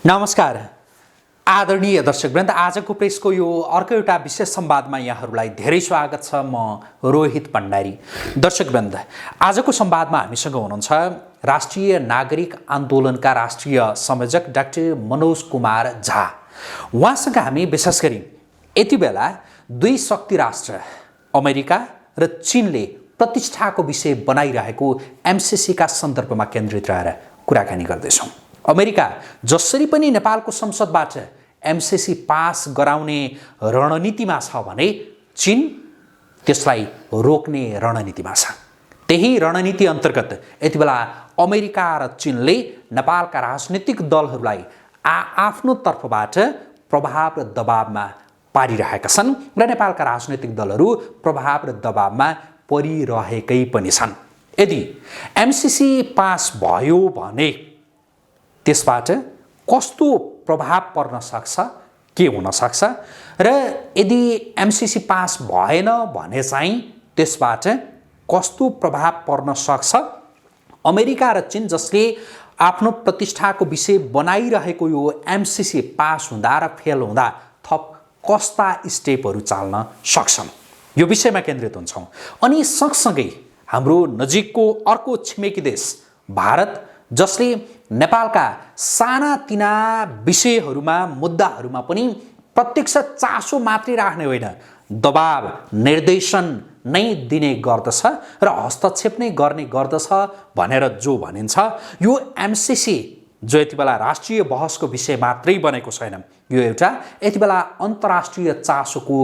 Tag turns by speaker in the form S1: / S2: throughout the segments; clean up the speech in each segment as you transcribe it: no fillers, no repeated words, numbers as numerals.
S1: नमस्कार आदरणीय दर्शकवृन्द, आजको प्रेसको यो अर्को एउटा विशेष संवादमा यहाँहरूलाई धेरै स्वागत छ। म रोहित भण्डारी। दर्शकवृन्द, आजको संवादमा हामीसँग हुनुहुन्छ राष्ट्रिय नागरिक आन्दोलनका राष्ट्रिय संयोजक डाक्टर मनोज कुमार झा। उहाँसँग हामी विशेष गरी यति बेला दुई शक्ति राष्ट्र अमेरिका र चीनले प्रतिष्ठाको विषय बनाइरहेको एमसीसीका सन्दर्भमा केन्द्रित रहेर कुराकानी गर्दैछौँ। अमेरिका जसरी पनि नेपालको संसदबाट एमसीसी पास गराउने रणनीतिमा छ भने चीन त्यसलाई रोक्ने रणनीतिमा छ। त्यही रणनीति अन्तर्गत यति बेला अमेरिका र चीनले नेपालका राजनीतिक दलहरूलाई आफ्नो तर्फबाट प्रभाव र दबावमा पारिरहेका छन् र नेपालका राजनीतिक दलहरू प्रभाव र दबावमा परिरहेकै पनि छन्। यदि एमसीसी पास भयो भने त्यसबाट कस्तो प्रभाव पर्न सक्छ, के हुन सक्छ, र यदि एमसीसी पास भएन भने चाहिँ त्यसबाट कस्तो प्रभाव पर्न सक्छ, अमेरिका र चीन जसले आफ्नो प्रतिष्ठाको विषय बनाइरहेको यो एमसीसी पास हुँदा र फेल हुँदा थप कस्ता स्टेपहरू चाल्न सक्छन्, यो विषयमा केन्द्रित हुन्छौँ। अनि सँगसँगै हाम्रो नजिकको अर्को छिमेकी देश भारत, जसले नेपालका सानातिना विषयहरूमा मुद्दाहरूमा पनि प्रत्यक्ष चासो मात्रै राख्ने होइन, दबाव निर्देशन नै दिने गर्दछ र हस्तक्षेप नै गर्ने गर्दछ भनेर जो भनिन्छ, यो एमसीसी जो यति बेला राष्ट्रिय बहसको विषय मात्रै बनेको छैन, यो एउटा यति बेला अन्तर्राष्ट्रिय चासोको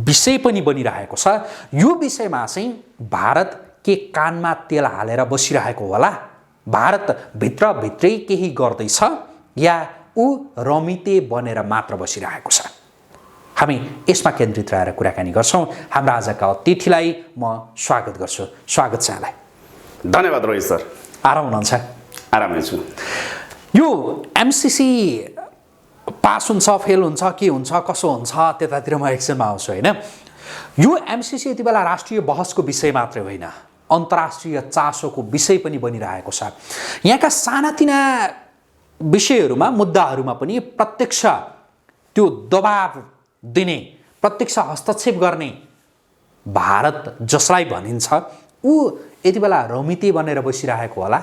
S1: विषय पनि बनिरहेको छ। यो विषयमा चाहिँ भारत के कानमा तेल हालेर बसिरहेको होला, भारत भित्रभित्रै केही गर्दैछ या ऊ रमिते बनेर मात्र बसिरहेको छ, हामी यसमा केन्द्रित रहेर कुराकानी गर्छौँ। हाम्रा आजका अतिथिलाई म स्वागत गर्छु। स्वागत छ यहाँलाई।
S2: धन्यवाद रोहित सर।
S1: आराम हुनुहुन्छ?
S2: आरामै छु।
S1: यो एमसीसी पास हुन्छ, फेल हुन्छ, के हुन्छ, कसो हुन्छ, त्यतातिर म एकछिनमा आउँछु होइन। यो एमसीसी यति बेला राष्ट्रिय बहसको विषय मात्रै होइन, अन्तर्राष्ट्रिय चासोको विषय पनि बनिरहेको छ। यहाँका सानातिना विषयहरूमा मुद्दाहरूमा पनि प्रत्यक्ष त्यो दबाव दिने, प्रत्यक्ष हस्तक्षेप गर्ने भारत जसलाई भनिन्छ, ऊ यति बेला रमिते बनेर बसिरहेको होला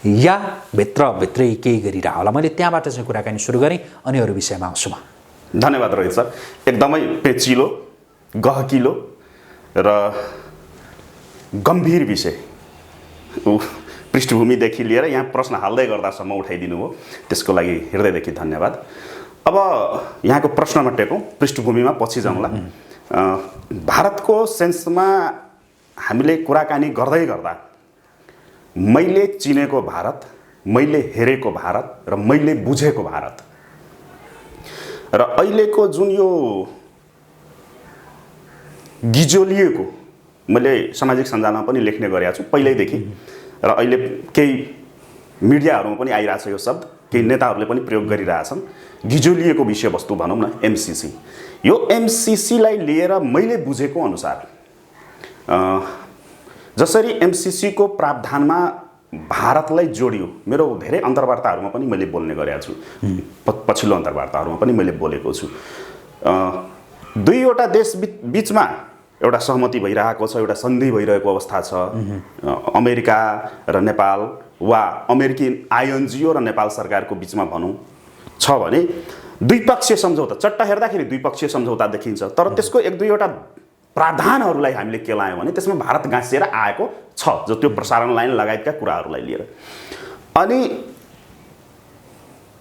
S1: या भित्रभित्रै केही गरिरहेको होला। मैले त्यहाँबाट चाहिँ कुराकानी सुरु गरेँ, अनि अरू विषयमा आउँछु म।
S2: धन्यवाद रोहित सर। एकदमै पेचिलो, गहकिलो र गम्भीर विषय पृष्ठभूमिदेखि लिएर यहाँ प्रश्न हाल्दै गर्दासम्म उठाइदिनु हो, त्यसको लागि हृदयदेखि धन्यवाद। अब यहाँको प्रश्नमा टेकौँ, पृष्ठभूमिमा पछि जाउँला। भारतको सेन्समा हामीले कुराकानी गर्दै गर्दा मैले चिनेको भारत, मैले हेरेको भारत र मैले बुझेको भारत र अहिलेको जुन यो गिजोलिएको, मैले सामाजिक सञ्जालमा पनि लेख्ने गरेको छु पहिल्यैदेखि र अहिले केही मिडियाहरूमा पनि आइरहेछ यो शब्द, केही नेताहरूले पनि प्रयोग गरिरहेछन्, गिजोलिएको विषयवस्तु भनौँ न एमसीसी। यो एमसीसीलाई लिएर मैले बुझेको अनुसार जसरी एमसीसीको प्रावधानमा भारतलाई जोडियो, मेरो धेरै अन्तर्वार्ताहरूमा पनि मैले बोल्ने गरेको छु, पछिल्लो अन्तर्वार्ताहरूमा पनि मैले बोलेको छु। दुईवटा देश बिचमा एउटा सहमति भइरहेको छ, एउटा सन्धि भइरहेको अवस्था छ। अमेरिका र नेपाल वा अमेरिकी आइएनजिओ र नेपाल सरकारको बिचमा भनौँ छ भने द्विपक्षीय सम्झौता, चट्टा हेर्दाखेरि द्विपक्षीय सम्झौता देखिन्छ, तर त्यसको एक दुईवटा प्रावधानहरूलाई हामीले केलायौँ भने त्यसमा भारत गाँसिएर आएको छ, जो त्यो प्रसारण लाइन लगायतका कुराहरूलाई लिएर। अनि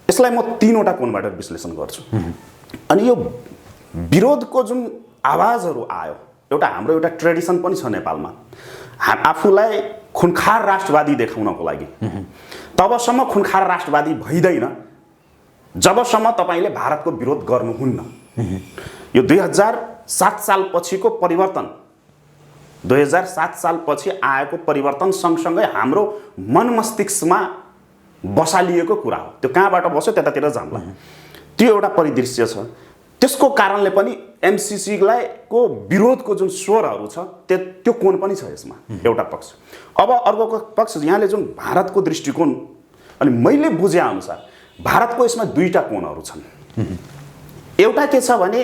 S2: यसलाई म तीनवटा कोणबाट विश्लेषण गर्छु। अनि यो विरोधको जुन आवाजहरू आयो, एउटा हाम्रो एउटा ट्रेडिसन पनि छ नेपालमा, आफूलाई खुनखार राष्ट्रवादी देखाउनको लागि तबसम्म खुनखार राष्ट्रवादी भइदैन जबसम्म तपाईँले भारतको विरोध गर्नुहुन्न। यो 2007 साल पछिको परिवर्तन, 2007 साल पछि आएको परिवर्तन सँगसँगै हाम्रो मन मस्तिष्कमा बसालिएको कुरा हो। त्यो कहाँबाट बस्यो त्यतातिर जाम्ला, त्यो एउटा परिदृश्य छ। त्यसको कारणले पनि एमसीसीलाई को विरोधको जुन स्वरहरू छ त्यो कोण पनि छ यसमा, एउटा पक्ष। अब अर्को पक्ष यहाँले जुन भारतको दृष्टिकोण, अनि मैले बुझे अनुसार भारतको यसमा दुईटा कोणहरू छन्। एउटा के छ भने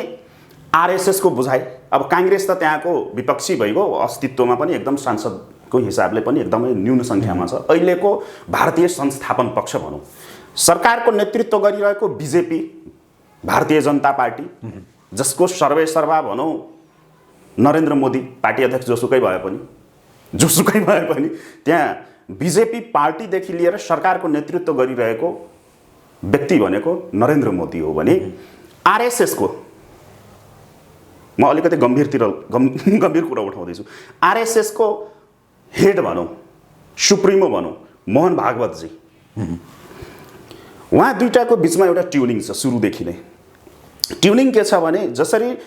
S2: आरएसएसको बुझाइ। अब काङ्ग्रेस त त्यहाँको विपक्षी भइगयो, अस्तित्वमा पनि एकदम सांसदको हिसाबले पनि एकदमै न्यून सङ्ख्यामा छ। अहिलेको भारतीय संस्थापन पक्ष भनौँ, सरकारको नेतृत्व गरिरहेको बिजेपी, भारतीय जनता पार्टी, जसको सर्वेसर्वा भनौँ नरेन्द्र मोदी पार्टी अध्यक्ष जोसुकै भए पनि त्यहाँ बिजेपी पार्टीदेखि लिएर सरकारको नेतृत्व गरिरहेको व्यक्ति भनेको नरेन्द्र मोदी हो भने आरएसएसको, म अलिकति गम्भीर कुरा उठाउँदैछु, आरएसएसको हेड भनौँ, सुप्रिमो भनौँ, मोहन भागवतजी, उहाँ दुईटाको बिचमा एउटा ट्युनिङ छ सुरुदेखि नै। ट्युनिङ के छ भने जसरी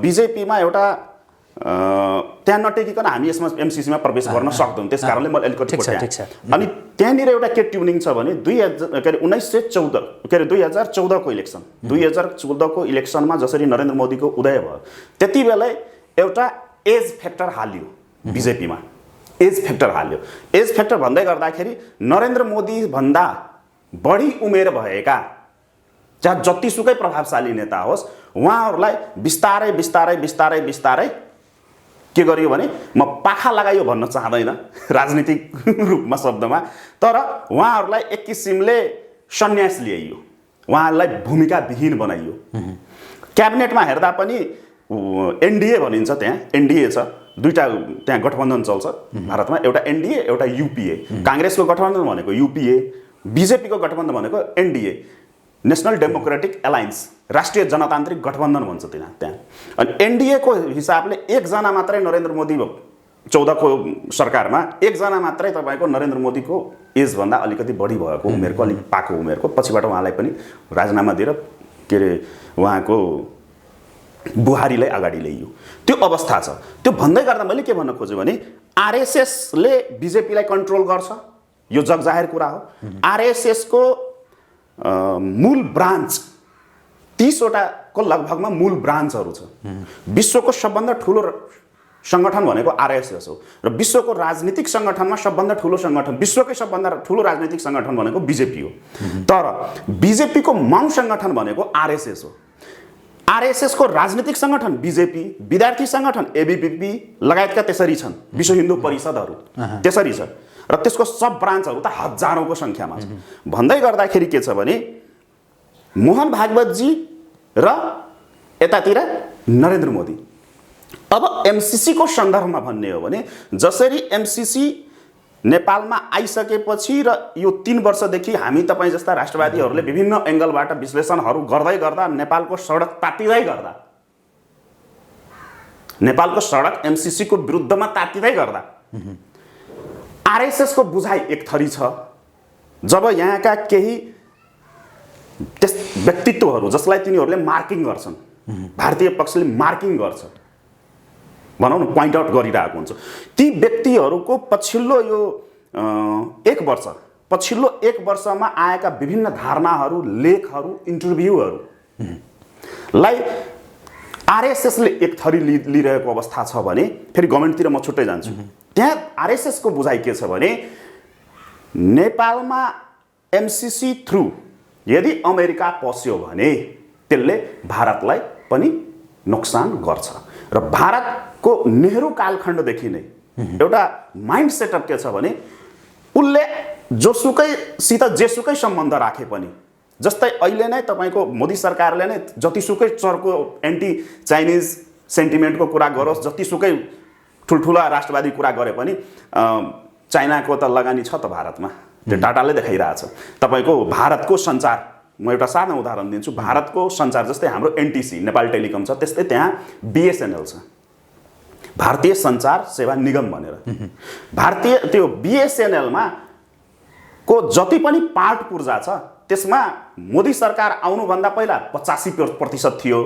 S2: बिजेपीमा एउटा त्यहाँ नटेकिकन हामी यसमा एमसिसीमा प्रवेश गर्न सक्दैनौँ, त्यस कारणले मैले अलिकति अनि त्यहाँनिर एउटा के ट्युनिङ छ भने 2014को इलेक्सन 2014को इलेक्सनमा जसरी नरेन्द्र मोदीको उदय भयो त्यति बेला एउटा एज फ्याक्टर हाल्यो बिजेपीमा। एज फ्याक्टर भन्दै गर्दाखेरि नरेन्द्र मोदी भन्दा बढी उमेर भएका चाहे जतिसुकै प्रभावशाली नेता होस् उहाँहरूलाई बिस्तारै के गरियो भने म पाखा लगाइयो भन्न चाहदैन राजनीतिक रूपमा शब्दमा, तर उहाँहरूलाई एक किसिमले सन्यास ल्याइयो, उहाँहरूलाई भूमिका विहीन बनाइयो। क्याबिनेटमा हेर्दा पनि एनडीए भनिन्छ, त्यहाँ एनडीए छ, दुईटा त्यहाँ गठबन्धन चल्छ भारतमा, एउटा एनडीए एउटा युपीए। काङ्ग्रेसको गठबन्धन भनेको युपीए, बिजेपीको गठबन्धन भनेको एनडीए, नेसनल डेमोक्रेटिक एलायन्स, राष्ट्रिय जनतान्त्रिक गठबन्धन भन्छ त्यहाँ। अनि एनडीएको हिसाबले एकजना मात्रै नरेन्द्र मोदी 14को सरकारमा एकजना मात्रै तपाईँको नरेन्द्र मोदीको एजभन्दा अलिकति बढी भएको उमेरको, अलिक पाको उमेरको, पछिबाट उहाँलाई पनि राजीनामा दिएर के अरे उहाँको बुहारीलाई अगाडि ल्याइयो। त्यो अवस्था छ। त्यो भन्दै गर्दा मैले के भन्न खोजेँ भने आरएसएसले बिजेपीलाई कन्ट्रोल गर्छ, यो जगजाहेर कुरा हो। आरएसएसको मूल ब्रान्च 30वटाको लगभगमा मूल ब्रान्चहरू छ। विश्वको सबभन्दा ठुलो सङ्गठन भनेको आरएसएस हो र विश्वको राजनीतिक सङ्गठनमा सबभन्दा ठुलो सङ्गठन, विश्वकै सबभन्दा ठुलो राजनीतिक सङ्गठन भनेको बिजेपी हो। तर बिजेपीको माउ सङ्गठन भनेको आरएसएस हो। आरएसएसको राजनीतिक सङ्गठन बिजेपी, विद्यार्थी सङ्गठन एबीवीपी लगायतका त्यसरी छन्, विश्व हिन्दू परिषदहरू त्यसरी छ र त्यसको सब ब्रान्चहरू त हजारौँको सङ्ख्यामा छ। भन्दै गर्दाखेरि के छ भने मोहन भागवतजी र यतातिर नरेन्द्र मोदी। अब एमसिसीको सन्दर्भमा भन्ने हो भने जसरी एमसिसी नेपालमा आइसकेपछि र यो 3 वर्षदेखि हामी तपाईँ जस्ता राष्ट्रवादीहरूले विभिन्न एङ्गलबाट विश्लेषणहरू गर्दै गर्दा नेपालको सडक तातिँदै गर्दा, नेपालको सडक एमसिसीको विरुद्धमा तातिँदै गर्दा आरएसएसको बुझाइ एक थरी छ। जब यहाँका केही त्यस व्यक्तित्वहरू जसलाई तिनीहरूले मार्किङ गर्छन्, भारतीय पक्षले मार्किङ गर्छ भनौँ न, पोइन्ट आउट गरिरहेको हुन्छ, ती व्यक्तिहरूको पछिल्लो 1 वर्षमा आएका विभिन्न धारणाहरू, लेखहरू, इन्टरभ्यूहरूलाई आरएसएसले एक थरी लिइरहेको अवस्था छ भने फेरि गभर्मेन्टतिर म छुट्टै जान्छु। त्यहाँ आरएसएसको बुझाइ के छ भने नेपालमा एमसिसी थ्रु यदि अमेरिका पस्यो भने त्यसले भारतलाई पनि नोक्सान गर्छ र भारतको नेहरू कालखण्डदेखि नै एउटा माइन्ड सेटअप के छ भने उसले जोसुकैसित जेसुकै सम्बन्ध राखे पनि, जस्तै अहिले नै तपाईँको मोदी सरकारले नै जतिसुकै चर्को एन्टी चाइनिज सेन्टिमेन्टको कुरा गरोस्, जतिसुकै ठुल्ठुला राष्ट्रवादी कुरा गरे पनि चाइनाको त लगानी छ त भारतमा, त्यो डाटाले देखाइरहेछ। तपाईँको भारतको सञ्चार, म एउटा सानो उदाहरण दिन्छु, भारतको सञ्चार जस्तै हाम्रो एनटिसी नेपाल टेलिकम छ, त्यस्तै त्यहाँ बिएसएनएल छ, भारतीय सञ्चार सेवा निगम भनेर। भारतीय त्यो बिएसएनएलमा को जति पनि पार्ट पूर्जा छ त्यसमा मोदी सरकार आउनुभन्दा पहिला 85% थियो,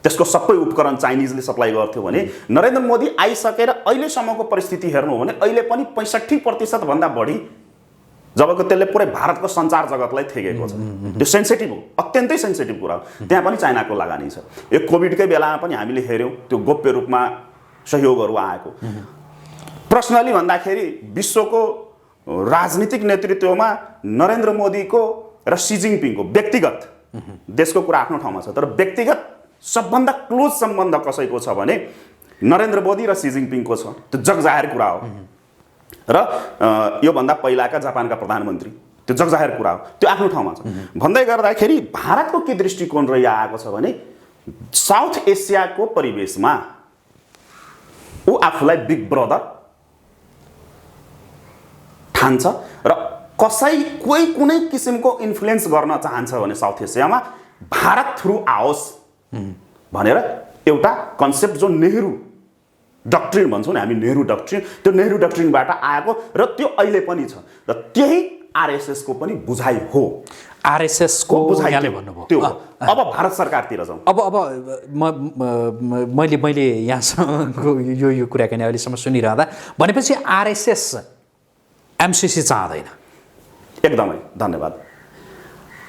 S2: त्यसको सबै उपकरण चाइनिजले सप्लाई गर्थ्यो भने नरेन्द्र मोदी आइसकेर अहिलेसम्मको परिस्थिति हेर्नु हो भने अहिले पनि 65% भन्दा बढी, जबको त्यसले पुरै भारतको सञ्चार जगतलाई थेगेको छ। त्यो सेन्सिटिभ हो, अत्यन्तै सेन्सिटिभ कुरा हो। त्यहाँ पनि चाइनाको लगानी छ। यो कोभिडकै बेलामा पनि हामीले हेऱ्यौँ त्यो गोप्य रूपमा सहयोगहरू आएको। पर्सनली भन्दाखेरि विश्वको राजनीतिक नेतृत्वमा नरेन्द्र मोदीको र सी जिनपिङको व्यक्तिगत देशको कुरा आफ्नो ठाउँमा छ, तर व्यक्तिगत सबभन्दा क्लोज सम्बन्ध कसैको छ भने नरेन्द्र मोदी र सी जिनपिङको छ। त्यो जगजाहेर कुरा हो। र योभन्दा पहिलाका जापानका प्रधानमन्त्री, त्यो जगजाहेर कुरा हो, त्यो आफ्नो ठाउँमा छ। भन्दै गर्दाखेरि भारतको के दृष्टिकोण रहिआएको छ भने साउथ एसियाको परिवेशमा ऊ आफूलाई बिग ब्रदर ठान्छ र कोही कुनै किसिमको इन्फ्लुएन्स गर्न चाहन्छ भने साउथ एसियामा भारत थ्रु आओस् भनेर एउटा कन्सेप्ट जो नेहरू डक्ट्रिन भन्छौँ नि हामी, नेहरू डक्ट्रिन, त्यो नेहरू डक्ट्रिनबाट आएको र त्यो अहिले पनि छ र त्यही आरएसएसको पनि बुझाइ हो।
S1: आरएसएसको यहाँले भन्नुभयो
S2: त्यो अब भारत सरकारतिर जाउँ।
S1: अब मैले यहाँसँग यो कुराकानी अहिलेसम्म सुनिरहँदा भनेपछि आरएसएस एमसिसी चाहँदैन।
S2: एकदमै धन्यवाद।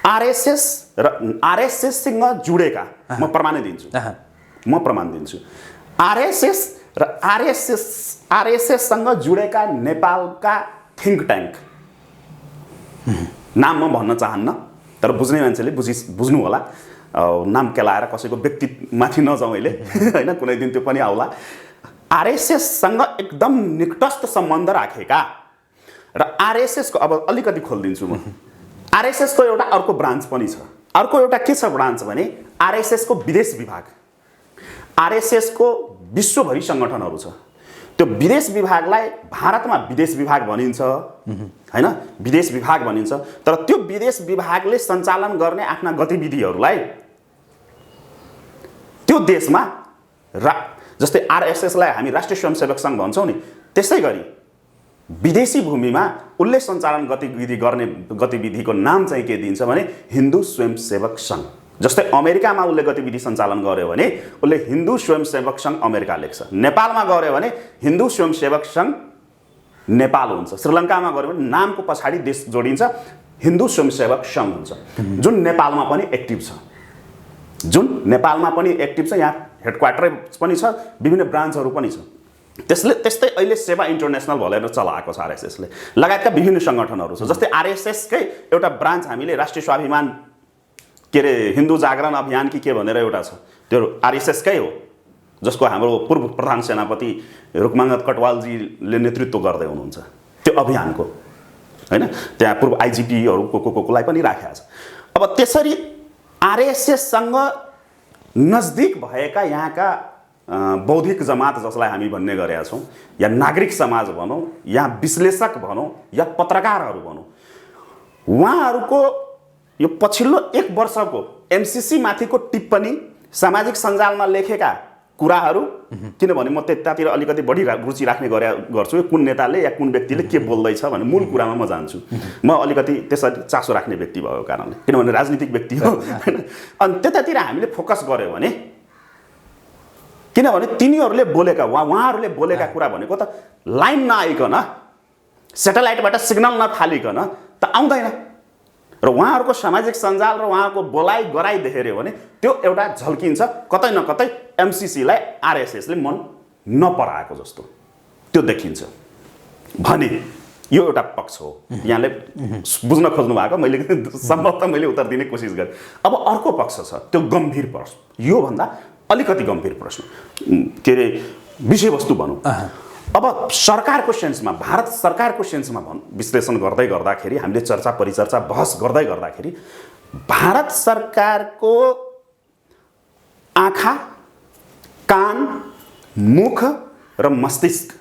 S2: आरएसएस र आरएसएससँग जुडेका म प्रमाण दिन्छु। आरएसएस र आरएसएससँग जुडेका नेपालका थिङ्क ट्याङ्क नाम म भन्न चाहन्न, तर बुझ्ने मान्छेले बुझ्नु होला। नाम केलाएर कसैको व्यक्तिमाथि नजाउँ अहिले होइन, कुनै दिन त्यो पनि आउला। आरएसएससँग एकदम निकटस्थ सम्बन्ध राखेका र आरएसएसको अब अलिकति खोलिदिन्छु म। आरएसएसको एउटा अर्को ब्रान्च पनि छ। अर्को एउटा के छ ब्रान्च भने आरएसएसको विदेश विभाग। आरएसएसको विश्वभरि सङ्गठनहरू छ। त्यो विदेश विभागलाई भारतमा विदेश विभाग भनिन्छ होइन, विदेश विभाग भनिन्छ, तर त्यो विदेश विभागले सञ्चालन गर्ने आफ्ना गतिविधिहरूलाई त्यो देशमा जस्तै आरएसएसलाई हामी राष्ट्रिय स्वयंसेवक सङ्घ भन्छौँ नि, त्यसै गरी विदेशी भूमिमा उसले सञ्चालन गतिविधि गर्ने गतिविधिको नाम चाहिँ के दिन्छ भने हिन्दू स्वयंसेवक सङ्घ। जस्तै अमेरिकामा उसले गतिविधि सञ्चालन गर्यो भने उसले हिन्दू स्वयंसेवक सङ्घ अमेरिका लेख्छ। नेपालमा गऱ्यो भने हिन्दू स्वयंसेवक सङ्घ नेपाल हुन्छ। श्रीलङ्कामा गऱ्यो भने नामको पछाडि देश जोडिन्छ, हिन्दू स्वयंसेवक सङ्घ हुन्छ, जुन नेपालमा पनि एक्टिभ छ। यहाँ हेडक्वार्टर पनि छ, विभिन्न ब्रान्चहरू पनि छ। त्यस्तै अहिले सेवा इन्टरनेसनल भनेर चलाएको छ आरएसएसले, लगायतका विभिन्न सङ्गठनहरू छ। जस्तै आरएसएसकै एउटा ब्रान्च हामीले राष्ट्रिय स्वाभिमान के अरे हिन्दू जागरण अभियान कि के भनेर एउटा छ, त्यो आरएसएसकै हो, जसको हाम्रो पूर्व प्रधान सेनापति रुकमाङ्गत कटवालजीले नेतृत्व गर्दै हुनुहुन्छ त्यो अभियानको होइन। त्यहाँ पूर्व आइजिपीहरूलाई पनि राखेको छ। अब त्यसरी आरएसएससँग नजदिक भएका यहाँका बौद्धिक जमात जसलाई हामी भन्ने गरेका छौँ, या नागरिक समाज भनौँ, या विश्लेषक भनौँ, या पत्रकारहरू भनौँ, उहाँहरूको यो पछिल्लो 1 वर्षको एमसिसी माथिको टिप्पणी, सामाजिक सञ्जालमा लेखेका कुराहरू, किनभने म त्यतातिर अलिकति बढी रुचि राख्ने गर्छु, कुन नेताले या कुन व्यक्तिले के बोल्दैछ भने मूल कुरामा म जान्छु। म अलिकति त्यसरी चासो राख्ने व्यक्ति भएको कारणले, किनभने राजनीतिक व्यक्ति हो होइन। अनि त्यतातिर हामीले फोकस गऱ्यो भने, किनभने तिनीहरूले बोलेका उहाँहरूले बोलेका कुरा भनेको त लाइन नआइकन, सेटेलाइटबाट सिग्नल नफालिकन त आउँदैन। र उहाँहरूको सामाजिक सञ्जाल र उहाँको बोलाइ गराइ देखेर्यो भने त्यो एउटा झल्किन्छ, कतै न कतै एमसिसीलाई आरएसएसले मन नपराएको जस्तो त्यो देखिन्छ भने यो एउटा पक्ष हो। यहाँले बुझ्न खोज्नु भएको, मैले सम्भवतः मैले उत्तर दिने कोसिस गरेँ। अब अर्को पक्ष छ, त्यो गम्भीर प्रश्न, योभन्दा अलिकति गम्भीर प्रश्न, के अरे विषयवस्तु भनौँ। अब सरकारको सेन्समा, भारत सरकारको सेन्समा विश्लेषण गर्दै गर्दाखेरि, हामीले चर्चा परिचर्चा बहस गर्दै गर्दाखेरि भारत सरकारको आँखा, कान, मुख र मस्तिष्क,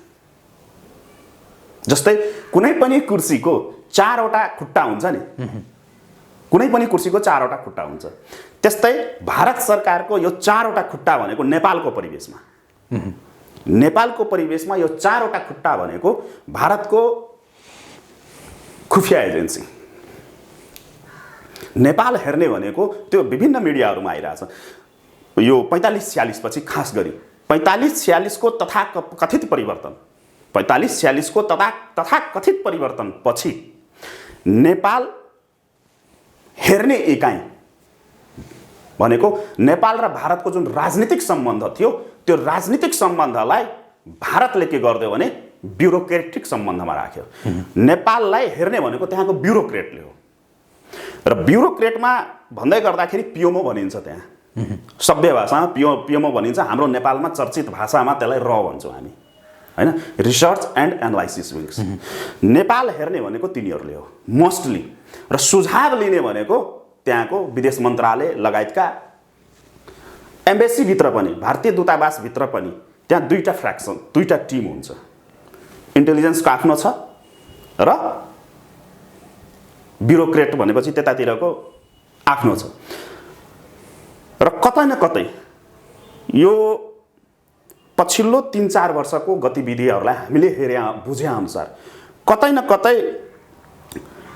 S2: जस्तै कुनै पनि कुर्सीको 4वटा खुट्टा हुन्छ नि, कुनै पनि कुर्सीको 4वटा खुट्टा हुन्छ, त्यस्तै भारत सरकारको यो 4वटा खुट्टा भनेको नेपालको परिवेशमा यो 4वटा खुट्टा भनेको भारतको खुफिया एजेन्सी। नेपाल हेर्ने भनेको त्यो विभिन्न मिडियाहरूमा आइरहेछ। यो 45-46 पछि, खास गरी 45-46 को तथाकथित परिवर्तन पछि नेपाल हेर्ने इकाइ भनेको नेपाल र भारतको जुन राजनीतिक सम्बन्ध थियो, त्यो राजनीतिक सम्बन्धलाई भारतले के गर्दियो भने ब्युरोक्रेटिक सम्बन्धमा राख्यो। नेपाललाई हेर्ने भनेको त्यहाँको ब्युरोक्रेटले हो। र ब्युरोक्रेटमा भन्दै गर्दाखेरि पियोमो भनिन्छ त्यहाँ सभ्य भाषामा पियोमो भनिन्छ हाम्रो नेपालमा चर्चित भाषामा त्यसलाई र भन्छौँ हामी हैन research and analysis wings Nepal हेर्ने भनेको तिनीहरूले हो मोस्टली र सुझाव लिने भनेको त्यहाँको विदेश मन्त्रालय लगायतका एम्बेसीभित्र पनि भारतीय दूतावासभित्र पनि त्यहाँ दुईटा फ्र्याक्सन दुईटा टिम हुन्छ इन्टेलिजेन्सको आफ्नो छ र ब्युरोक्रेट भनेपछि त्यतातिरको आफ्नो छ र कतै न कतै यो पछिल्लो 3-4 वर्षको गतिविधिहरूलाई हामीले हेरे बुझे अनुसार कतै न कतै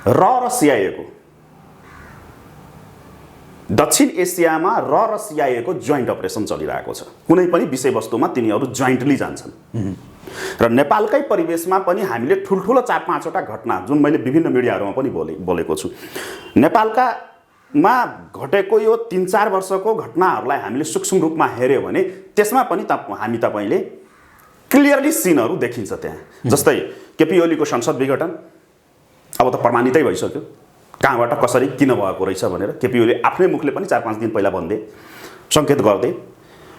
S2: र सिआइएको दक्षिण एसियामा र सिआइएको जोइन्ट अपरेसन चलिरहेको छ कुनै पनि विषयवस्तुमा तिनीहरू जोइन्टली जान्छन् र नेपालकै परिवेशमा पनि हामीले ठुल्ठुलो 4-5वटा घटना जुन मैले विभिन्न मिडियाहरूमा पनि बोलेको छु नेपालमा घटेको यो 3-4 वर्षको घटनाहरूलाई हामीले सूक्ष्म रूपमा हेर्यो भने त्यसमा पनि तपाईले क्लियरली सिनहरू देखिन्छ त्यहाँ जस्तै केपी ओलीको संसद विघटन अब त प्रमाणितै भइसक्यो कहाँबाट कसरी किन भएको रहेछ भनेर केपी ओली आफ्नै मुखले पनि 4-5 दिन पहिला भन्दै सङ्केत गर्दै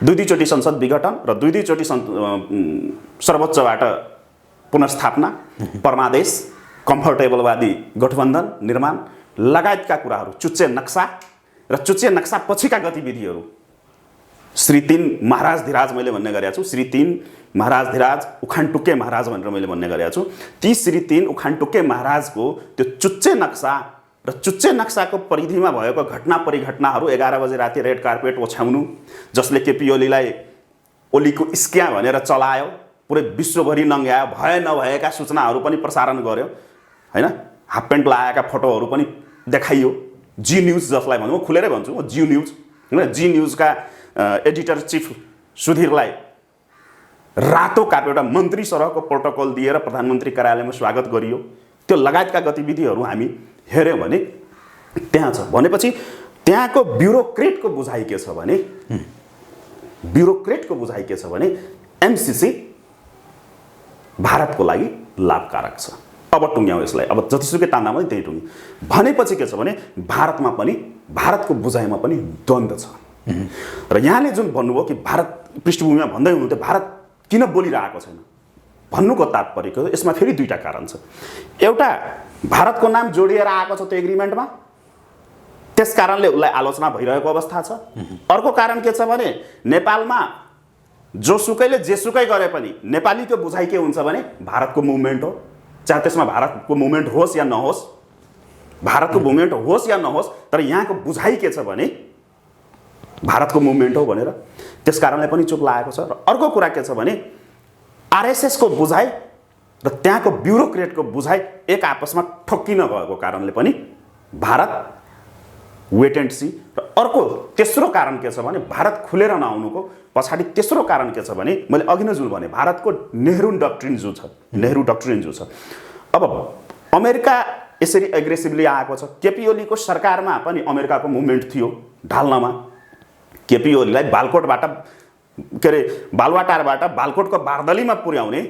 S2: दुई-दुईचोटि संसद विघटन र दुई-दुईचोटि सर्वोच्चबाट पुनर्स्थापना परमादेश कम्फर्टेबलवादी गठबन्धन निर्माण लगायतका कुराहरू चुच्चे नक्सा र चुच्चे नक्सा पछिका गतिविधिहरू श्री 3 महाराज धिराज मैले भन्ने गरेको छु श्री 3 महाराज धिराज उखानटुक्के महाराज भनेर मैले भन्ने गरेको छु ती श्री 3 उखानटुक्के महाराजको त्यो चुच्चे नक्सा र चुच्चे नक्साको परिधिमा भएको घटना परिघटनाहरू 11 बजे राति रेड कार्पेट ओछ्याउनु जसले केपी ओलीलाई ओलीको इस्क्या भनेर चलायो पुरै विश्वभरि नङ्ग्यायो भए नभएका सूचनाहरू पनि प्रसारण गर्यो हैन हाफ प्यान्ट लगाएका फोटोहरू पनि देखाइयो जी न्यूज जसलाई भनौँ खुलेरै भन्छु म जी न्यूज हैन जी न्यूजका एडिटर चिफ सुधीरलाई रातो कार्पेट एउटा मन्त्री सरहको प्रोटोकल दिएर प्रधानमन्त्री कार्यालयमा स्वागत गरियो त्यो लगायतका गतिविधिहरू हामी हेर्यौँ भने त्यहाँ छ भनेपछि त्यहाँको ब्युरोक्रेटको बुझाइ के छ भने एमसिसी भारतको लागि लाभकारक छ अब टुङ्ग्याउँ यसलाई अब जतिसुकै तान्दा पनि त्यही टुङ्ग्यौँ भनेपछि के छ भने भारतमा पनि भारतको बुझाइमा पनि द्वन्द्व छ र यहाँले जुन भन्नुभयो कि भारत पृष्ठभूमिमा भन्दै हुनुहुन्थ्यो भारत किन बोलिरहेको छैन भन्नुको तात्पर्यको यसमा फेरि दुईटा कारण छ एउटा भारतको नाम जोडिएर आएको छ त्यो एग्रिमेन्टमा त्यस कारणले उसलाई आलोचना भइरहेको अवस्था छ अर्को कारण के छ भने नेपालमा जोसुकैले जेसुकै गरे पनि नेपालीको बुझाइ के हुन्छ भने भारतको मुभमेन्ट हो चाहे त्यसमा भारतको मुभमेन्ट होस् या नहोस् भारतको मुभमेन्ट होस् या नहोस् तर यहाँको बुझाइ के छ भने भारतको मुभमेन्ट हो भनेर त्यस कारणले पनि चुप लागेको छ र अर्को कुरा के छ भने आरएसएसको बुझाइ र त्यहाँको ब्युरोक्रेटको बुझाइ एक आपसमा ठोक्किन गएको कारणले पनि भारत वेट एन्ड सी र अर्को तेस्रो कारण के छ भने भारत खुलेर नआउनुको पछाडि तेस्रो कारण के छ भने मैले अघि नै जुन भने भारतको नेहरू डक्ट्रिन जो छ अब अमेरिका यसरी एग्रेसिभली आएको छ केपी ओलीको सरकारमा पनि अमेरिकाको मुभमेन्ट थियो ढाल्नमा केपी ओलीलाई बालकोटबाट के अरे बालुवाटारबाट बालकोटको बारदलीमा पुर्याउने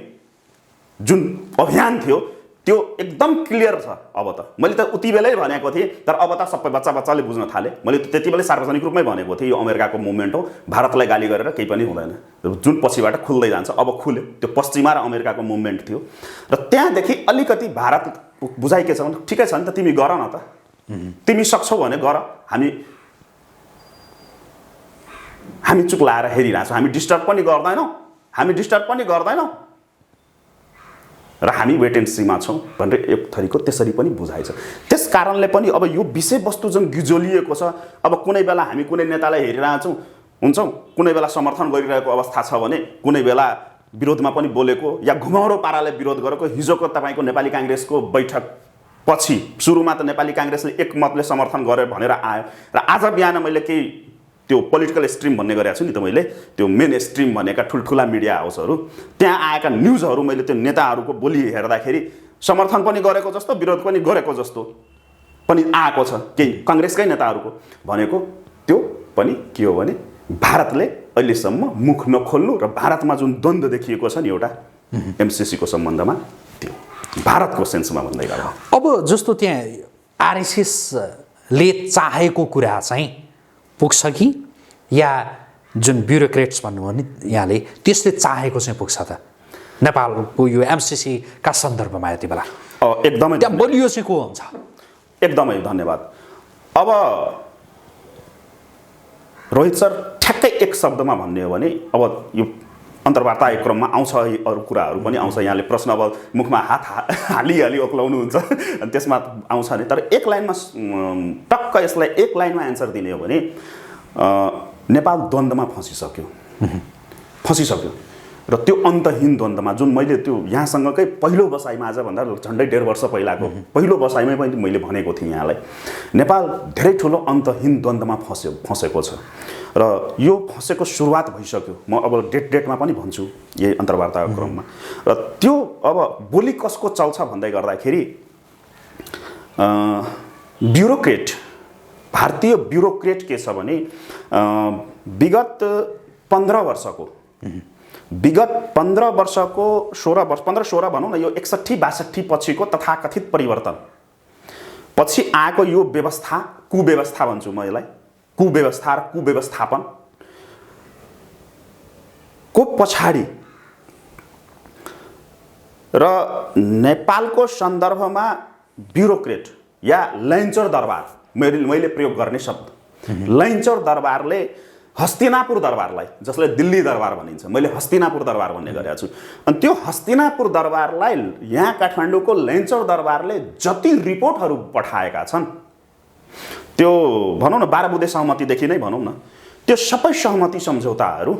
S2: जुन अभियान थियो त्यो एकदम क्लियर छ अब त मैले त उति बेलै भनेको थिएँ तर अब त सबै बच्चाले बुझ्न थाले मैले त्यति बेलै सार्वजनिक रूपमै भनेको थिएँ यो अमेरिकाको मुभमेन्ट हो भारतलाई गाली गरेर केही पनि हुँदैन जुन पछिबाट खुल्दै जान्छ अब खुल्यो त्यो पश्चिमा र अमेरिकाको मुभमेन्ट थियो र त्यहाँदेखि अलिकति भारत बुझाइ के छ भने ठिकै छ नि त तिमी गर न त तिमी सक्छौ भने गर हामी चुप लाएर हेरिरहेछौँ हामी डिस्टर्ब पनि गर्दैनौँ र हामी वेट एन्ड सीमा छौँ भनेर एक थरीको त्यसरी पनि बुझाइ छ त्यस कारणले पनि अब यो विषयवस्तु जुन गिजोलिएको छ अब कुनै बेला हामी कुनै नेतालाई हेरिरहेछौँ हुन्छौँ कुनै बेला समर्थन गरिरहेको अवस्था छ भने कुनै बेला विरोधमा पनि बोलेको या घुमाउरो पाराले विरोध गरेको हिजोको तपाईँको नेपाली काङ्ग्रेसको बैठक पछि सुरुमा त नेपाली काङ्ग्रेसले एकमतले समर्थन गर्यो भनेर आयो र आज बिहान मैले केही त्यो पोलिटिकल स्ट्रिम भन्ने गरेको छु नि त मैले त्यो मेन स्ट्रिम भनेका ठुल्ठुला मिडिया हाउसहरू त्यहाँ आएका न्युजहरू मैले त्यो नेताहरूको बोली हेर्दाखेरि समर्थन पनि गरेको जस्तो विरोध पनि गरेको जस्तो पनि आएको छ केही काङ्ग्रेसकै नेताहरूको भनेको त्यो पनि के हो भने भारतले अहिलेसम्म मुख नखोल्नु र भारतमा जुन द्वन्द्व देखिएको छ नि एउटा एमसिसीको सम्बन्धमा त्यो भारतको सेन्समा भन्दै गर्दा
S1: अब जस्तो त्यहाँ आरएसएस नेपालले चाहेको कुरा चाहिँ पुग्छ कि या जुन ब्युरोक्रेट्स भन्नुभयो नि यहाँले त्यसले चाहेको चाहिँ पुग्छ त नेपालको यो एमसिसी का सन्दर्भमा यति बेला
S2: एकदमै
S1: त्यहाँ बलियो चाहिँ को हुन्छ?
S2: एकदमै धन्यवाद। अब रोहित सर ठ्याक्कै एक शब्दमा भन्ने हो भने अब यो अन्तर्वार्ता क्रममा आउँछ अरू कुराहरू पनि आउँछ, यहाँले प्रश्न अब मुखमा हात हालिहाली ओक्लाउनुहुन्छ अनि त्यसमा आउँछ नि, तर एक लाइनमा टक्क यसलाई एक लाइनमा एन्सर दिने हो भने नेपाल द्वन्द्वमा फँसिसक्यो र त्यो अन्तहीन द्वन्द्वमा जुन मैले त्यो यहाँसँगकै पहिलो बसाइमा आजभन्दा झन्डै 1.5 वर्ष पहिलाको पहिलो बसाइमै पनि मैले भनेको थिएँ यहाँलाई, नेपाल धेरै ठुलो अन्तहीन द्वन्द्वमा फँसेको छ र यो फँसेको सुरुवात भइसक्यो। म अब डेटमा पनि भन्छु यही अन्तर्वार्ताको क्रममा। र त्यो अब बोली कसको चल्छ भन्दै गर्दाखेरि ब्युरोक्रेट, भारतीय ब्युरोक्रेट के छ भने विगत 15 वर्षको 15-16 भनौँ न, यो 61-62 पछिको तथाकथित परिवर्तन पछि आएको यो व्यवस्था, कुव्यवस्था भन्छु म यसलाई, कुव्यवस्था र कुव्यवस्थापन को पछाडि र नेपालको सन्दर्भमा ब्युरोक्रेट या लैन्चर दरबार, मैले प्रयोग गर्ने शब्द लैन्चर दरबारले हस्तिनापुर दरबारलाई, जसलाई दिल्ली दरबार भनिन्छ, मैले हस्तिनापुर दरबार भन्ने गरेको छु, अनि त्यो हस्तिनापुर दरबारलाई यहाँ काठमाडौँको लैन्चर दरबारले जति रिपोर्टहरू पठाएका छन्, त्यो भनौँ न 12 बुँदे सहमतिदेखि नै भनौँ न, त्यो सबै सहमति सम्झौताहरू,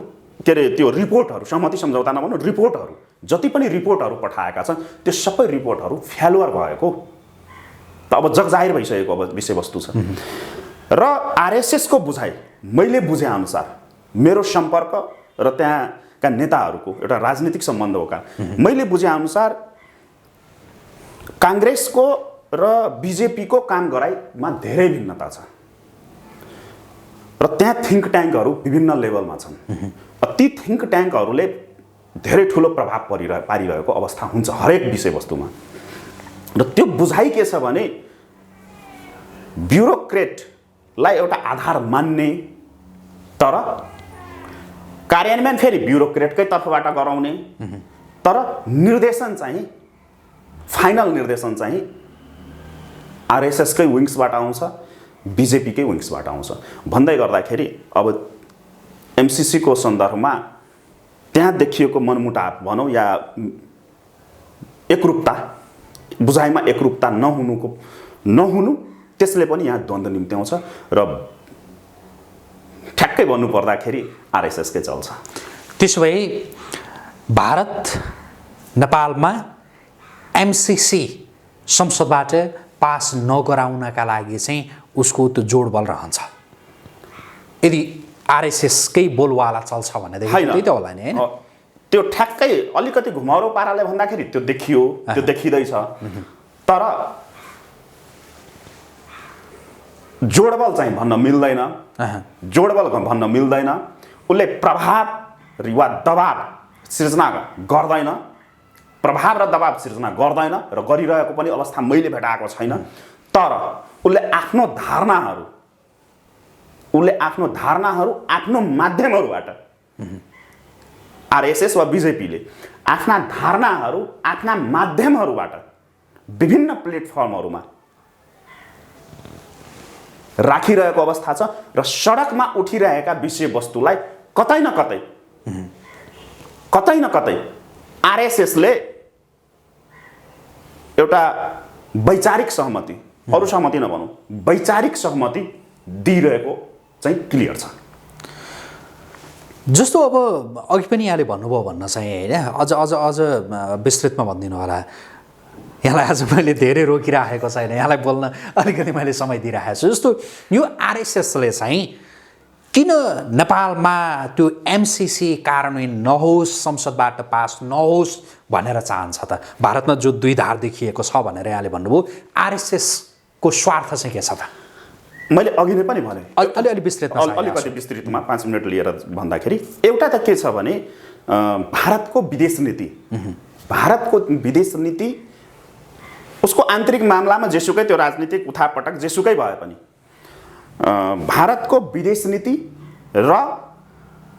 S2: के अरे त्यो रिपोर्टहरू, सहमति सम्झौता नभनौँ, रिपोर्टहरू जति पनि रिपोर्टहरू पठाएका छन् त्यो सबै रिपोर्टहरू फेलुअर भएको त अब जगजाहिर भइसकेको अब विषयवस्तु छ। र आरएसएसको बुझाइ, मैले बुझेअनुसार, मेरो सम्पर्क र त्यहाँका नेताहरूको एउटा राजनीतिक सम्बन्ध हो का, मैले बुझेअनुसार काङ्ग्रेसको र बिजेपीको काम गराइमा धेरै भिन्नता छ र त्यहाँ थिङ्क ट्याङ्कहरू विभिन्न लेभलमा छन्। ती थिङ्क ट्याङ्कहरूले धेरै ठुलो प्रभाव पारिरहेको अवस्था हुन्छ हरेक विषयवस्तुमा। र त्यो बुझाइ के छ भने ब्युरोक्रेटलाई एउटा आधार मान्ने, तर कार्यान्वयन फेरि ब्युरोक्रेटकै तर्फबाट गराउने, तर निर्देशन चाहिँ, फाइनल निर्देशन चाहिँ आरएसएसकै विङ्सबाट आउँछ, बिजेपीकै विङ्सबाट आउँछ भन्दै गर्दाखेरि अब एमसिसीको सन्दर्भमा त्यहाँ देखिएको मनमुटाव भनौँ या एकरूपता, बुझाइमा एकरूपता नहुनु त्यसले पनि यहाँ द्वन्द्व निम्त्याउँछ र ठ्याक्कै भन्नुपर्दाखेरि आरएसएसकै चल्छ।
S1: त्यसो भए भारत नेपालमा एमसिसी संसदबाट पास नगराउनका लागि चाहिँ उसको त्यो जोडबल रहन्छ। यदि आरएसएसकै बोलवाला चल्छ भनेदेखि त्यही त होला नि, हैन?
S2: त्यो ठ्याक्कै अलिकति घुमाउरो पाराले भन्दाखेरि त्यो देखियो, त्यो देखिँदैछ, तर जोडबल चाहिँ भन्न मिल्दैन, जोडबल भन्न मिल्दैन। उसले प्रभाव वा दबाव सिर्जना गर्दैन, प्रभाव र दबाव सिर्जना गर्दैन र गरिरहेको पनि अवस्था मैले भेटाएको छैन। तर उसले आफ्नो धारणाहरू आफ्नो माध्यमहरूबाट, आरएसएस वा बिजेपीले आफ्ना धारणाहरू आफ्ना माध्यमहरूबाट विभिन्न प्लेटफर्महरूमा राखिरहेको अवस्था छ र सडकमा उठिरहेका विषयवस्तुलाई कतै न कतै आरएसएसले एउटा वैचारिक सहमति, अरू सहमति नभनौँ, वैचारिक सहमति दिइरहेको चाहिँ क्लियर छ।
S1: जस्तो अब अघि पनि यहाँले भन्नुभयो भन्न चाहिँ, होइन, अझ विस्तृतमा भनिदिनु होला। यहाँलाई आज मैले धेरै रोकिराखेको छैन, यहाँलाई बोल्न अलिकति मैले समय दिइरहेको छु। जस्तो यो आरएसएसले चाहिँ किन नेपालमा त्यो एमसिसी कार्यान्वयन नहोस्, संसदबाट पास नहोस् भनेर चाहन्छ त? भारतमा जो 2 धार देखिएको छ भनेर यहाँले भन्नुभयो, आरएसएसको स्वार्थ चाहिँ के छ त?
S2: मैले अघि नै पनि भने,
S1: अलिकति
S2: विस्तृतमा 5 मिनट लिएर भन्दाखेरि एउटा त के छ भने भारतको विदेश नीति उसको आन्तरिक मामलामा जेसुकै त्यो राजनीतिक उठापटक जेसुकै भए पनि भारतको विदेश नीति र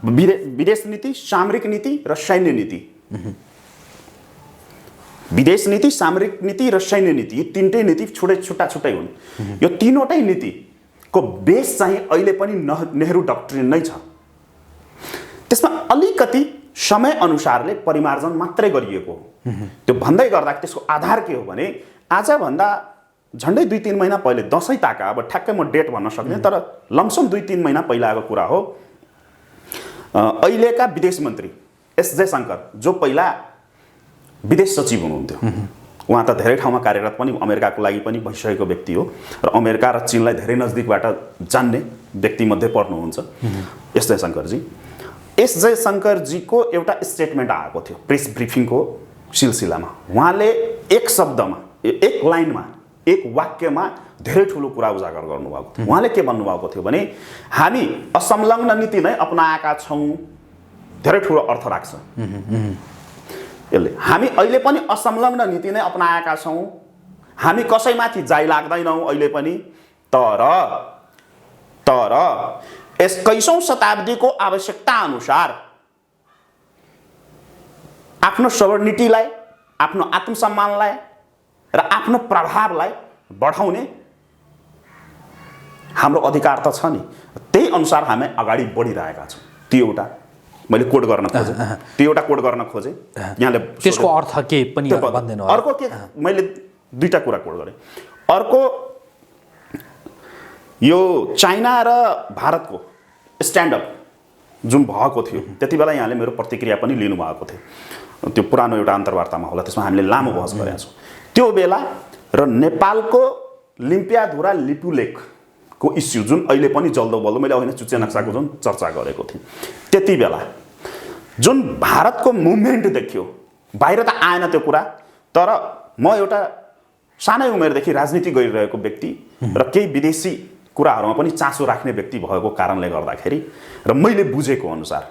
S2: विदेश नीति, सामरिक नीति र सैन्य नीति, विदेश नीति, सामरिक नीति र सैन्य नीति, यी तीनटै नीति छुट्टै हुन्। यो तीनवटै नीतिको बेस चाहिँ अहिले पनि नेहरू डक्ट्रिन नै छ। त्यसमा अलिकति समय अनुसारले परिमार्जन मात्रै गरिएको हो। त्यो भन्दै गर्दा त्यसको आधार के हो भने आजभन्दा झन्डै 2-3 महिना पहिले, दसैँ ताका, अब ठ्याक्कै म डेट भन्न सक्दिनँ, तर लमसम 2-3 महिना पहिलाको कुरा हो। अहिलेका विदेश मन्त्री एस जयशंकर, जो पहिला विदेश सचिव हुनुहुन्थ्यो, उहाँ त धेरै ठाउँमा कार्यरत पनि, अमेरिकाको लागि पनि भइसकेको व्यक्ति हो र अमेरिका र चीनलाई धेरै नजिकबाट जान्ने व्यक्तिमध्ये पर्नुहुन्छ एस जयशंकरजी। एस जयशंकरजीको एउटा स्टेटमेन्ट आएको थियो प्रेस ब्रिफिङको सिलसिलामा। उहाँले एक शब्दमा, एक लाइनमा, एक वाक्यमा धेरै ठुलो कुरा उजागर गर्नुभएको थियो। उहाँले के भन्नुभएको थियो भने हामी असंलग्न नीति नै अपनाएका छौँ। धेरै ठुलो अर्थ राख्छ यसले। हामी अहिले पनि असंलग्न नीति नै अपनाएका छौँ। हामी कसैमाथि जाइ लाग्दैनौँ अहिले पनि। तर 21औं शताब्दीको आवश्यकता अनुसार आफ्नो सबर्डिनिटीलाई, आफ्नो आत्मसम्मानलाई र आफ्नो प्रभावलाई बढाउने हाम्रो अधिकार त छ नि। त्यही अनुसार हामी अगाडि बढिरहेका छौँ। त्यो एउटा मैले कोड गर्न खोजेँ। यहाँले
S1: त्यसको अर्थ के पनि भन्दैन।
S2: अर्को के, मैले दुईटा कुरा कोड गरेँ। अर्को, यो चाइना र भारतको स्ट्यान्डअप जुन भएको थियो त्यति बेला यहाँले मेरो प्रतिक्रिया पनि लिनुभएको थियो। त्यो पुरानो एउटा अन्तर्वार्तामा होला, त्यसमा हामीले लामो बहस गरेका छौँ। त्यो बेला र नेपालको लिम्पियाधुरा लिपुलेखको इस्यु जुन अहिले पनि जल्दो बल्दो, मैले अहिले चुच्चे नक्साको जुन चर्चा गरेको थिएँ, त्यति बेला जुन भारतको मुभमेन्ट देखियो, बाहिर त आएन त्यो कुरा, तर म एउटा सानै उमेरदेखि राजनीति गरिरहेको व्यक्ति र केही विदेशी कुराहरूमा पनि चासो राख्ने व्यक्ति भएको कारणले गर्दाखेरि र मैले बुझेको अनुसार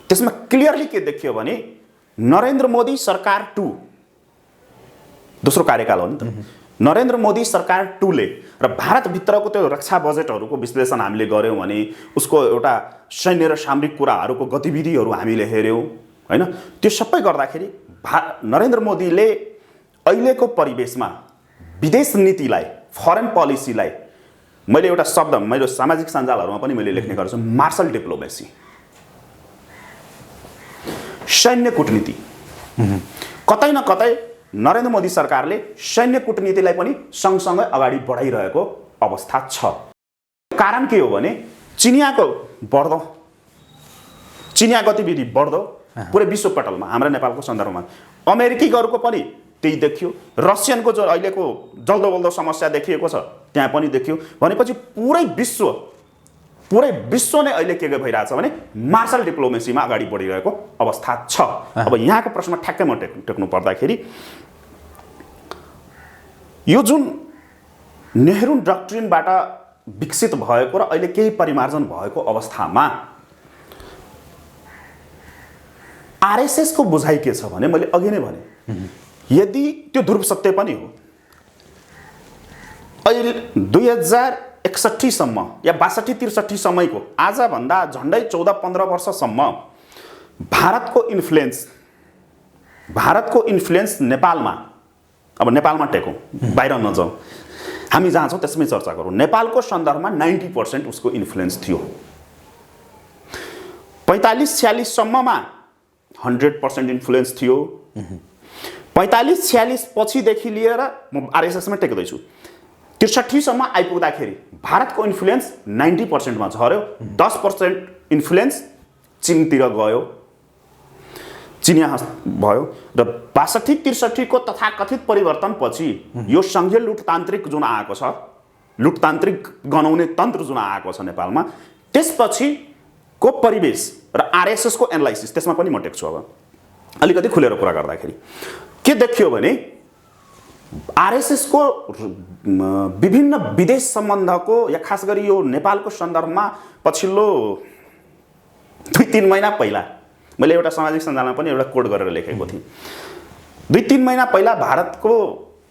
S2: त्यसमा क्लियरली के देखियो भने नरेन्द्र मोदी सरकार 2, दोस्रो कार्यकाल हो नि त, नरेन्द्र मोदी सरकार 2 ले र भारतभित्रको त्यो रक्षा बजेटहरूको विश्लेषण हामीले गऱ्यौँ भने, उसको एउटा सैन्य र सामरिक कुराहरूको गतिविधिहरू हामीले हेऱ्यौँ हैन, त्यो सबै गर्दाखेरि नरेन्द्र मोदीले अहिलेको परिवेशमा विदेश नीतिलाई, फरेन पोलिसीलाई, मैले एउटा शब्द मेरो सामाजिक सञ्जालहरूमा पनि मैले लेख्ने गर्छु, मार्शल डिप्लोमेसी, सैन्य कूटनीति। कतै न कतै नरेन्द्र मोदी सरकारले सैन्य कूटनीतिलाई पनि सँगसँगै अगाडि बढाइरहेको अवस्था छ। कारण के हो भने चिनियाको गतिविधि बढ्दो पुरै विश्व पटलमा, हाम्रो नेपालको सन्दर्भमा अमेरिकीहरूको पनि त्यही देखियो, रसियनको जो अहिलेको जल्दो बल्दो समस्या देखिएको छ त्यहाँ पनि देखियो। भनेपछि पुरै विश्व नै अहिले के भइरहेछ भने मार्शल डिप्लोमेसीमा अगाडि बढिरहेको अवस्था छ। अब यहाँको प्रश्न ठ्याक्कै म टेक्नु पर्दाखेरि यो जुन नेहरू डक्ट्रिनबाट विकसित भएको र अहिले केही परिमार्जन भएको अवस्थामा आरएसएसको बुझाइ के छ भने, मैले अघि नै भने, यदि त्यो ध्रुव सत्य पनि हो, अहिले 2061 सम्म या 62-63 समयको आजभन्दा झन्डै 14-15 वर्षसम्म भारतको इन्फ्लुएन्स नेपालमा, अब नेपालमा टेकौँ, बाहिर नजाउँ, हामी जहाँ छौँ त्यसमै चर्चा गरौँ, नेपालको सन्दर्भमा 90% उसको इन्फ्लुएन्स थियो। 45-46 सम्ममा 100% इन्फ्लुएन्स थियो। 45-46 पछिदेखि लिएर म आरएसएसमा टेक्दैछु, 63 सम्म आइपुग्दाखेरि भारतको इन्फ्लुएन्स 90% मा झर्यो। 10% इन्फ्लुएन्स चीनतिर गयो, चिनिया भयो र 62-63 को तथाकथित परिवर्तन पछि यो संघीय लुटतान्त्रिक जुन आएको छ, लुटतान्त्रिक गनाउने तन्त्र जुन आएको छ नेपालमा, त्यसपछि को परिवेश र आरएसएस को एनालाइसिस, त्यसमा पनि म टेक्छु। अब अलिकति खुलेर कुरा गर्दाखेरि के देखियो भने आरएसएस को विभिन्न विदेश सम्बन्धको या खास गरी यो नेपालको सन्दर्भमा पछिल्लो 2-3 महिना पहिला मैले एउटा सामाजिक सञ्जालमा पनि एउटा कोड गरेर लेखेको थिएँ। 2-3 महिना पहिला भारतको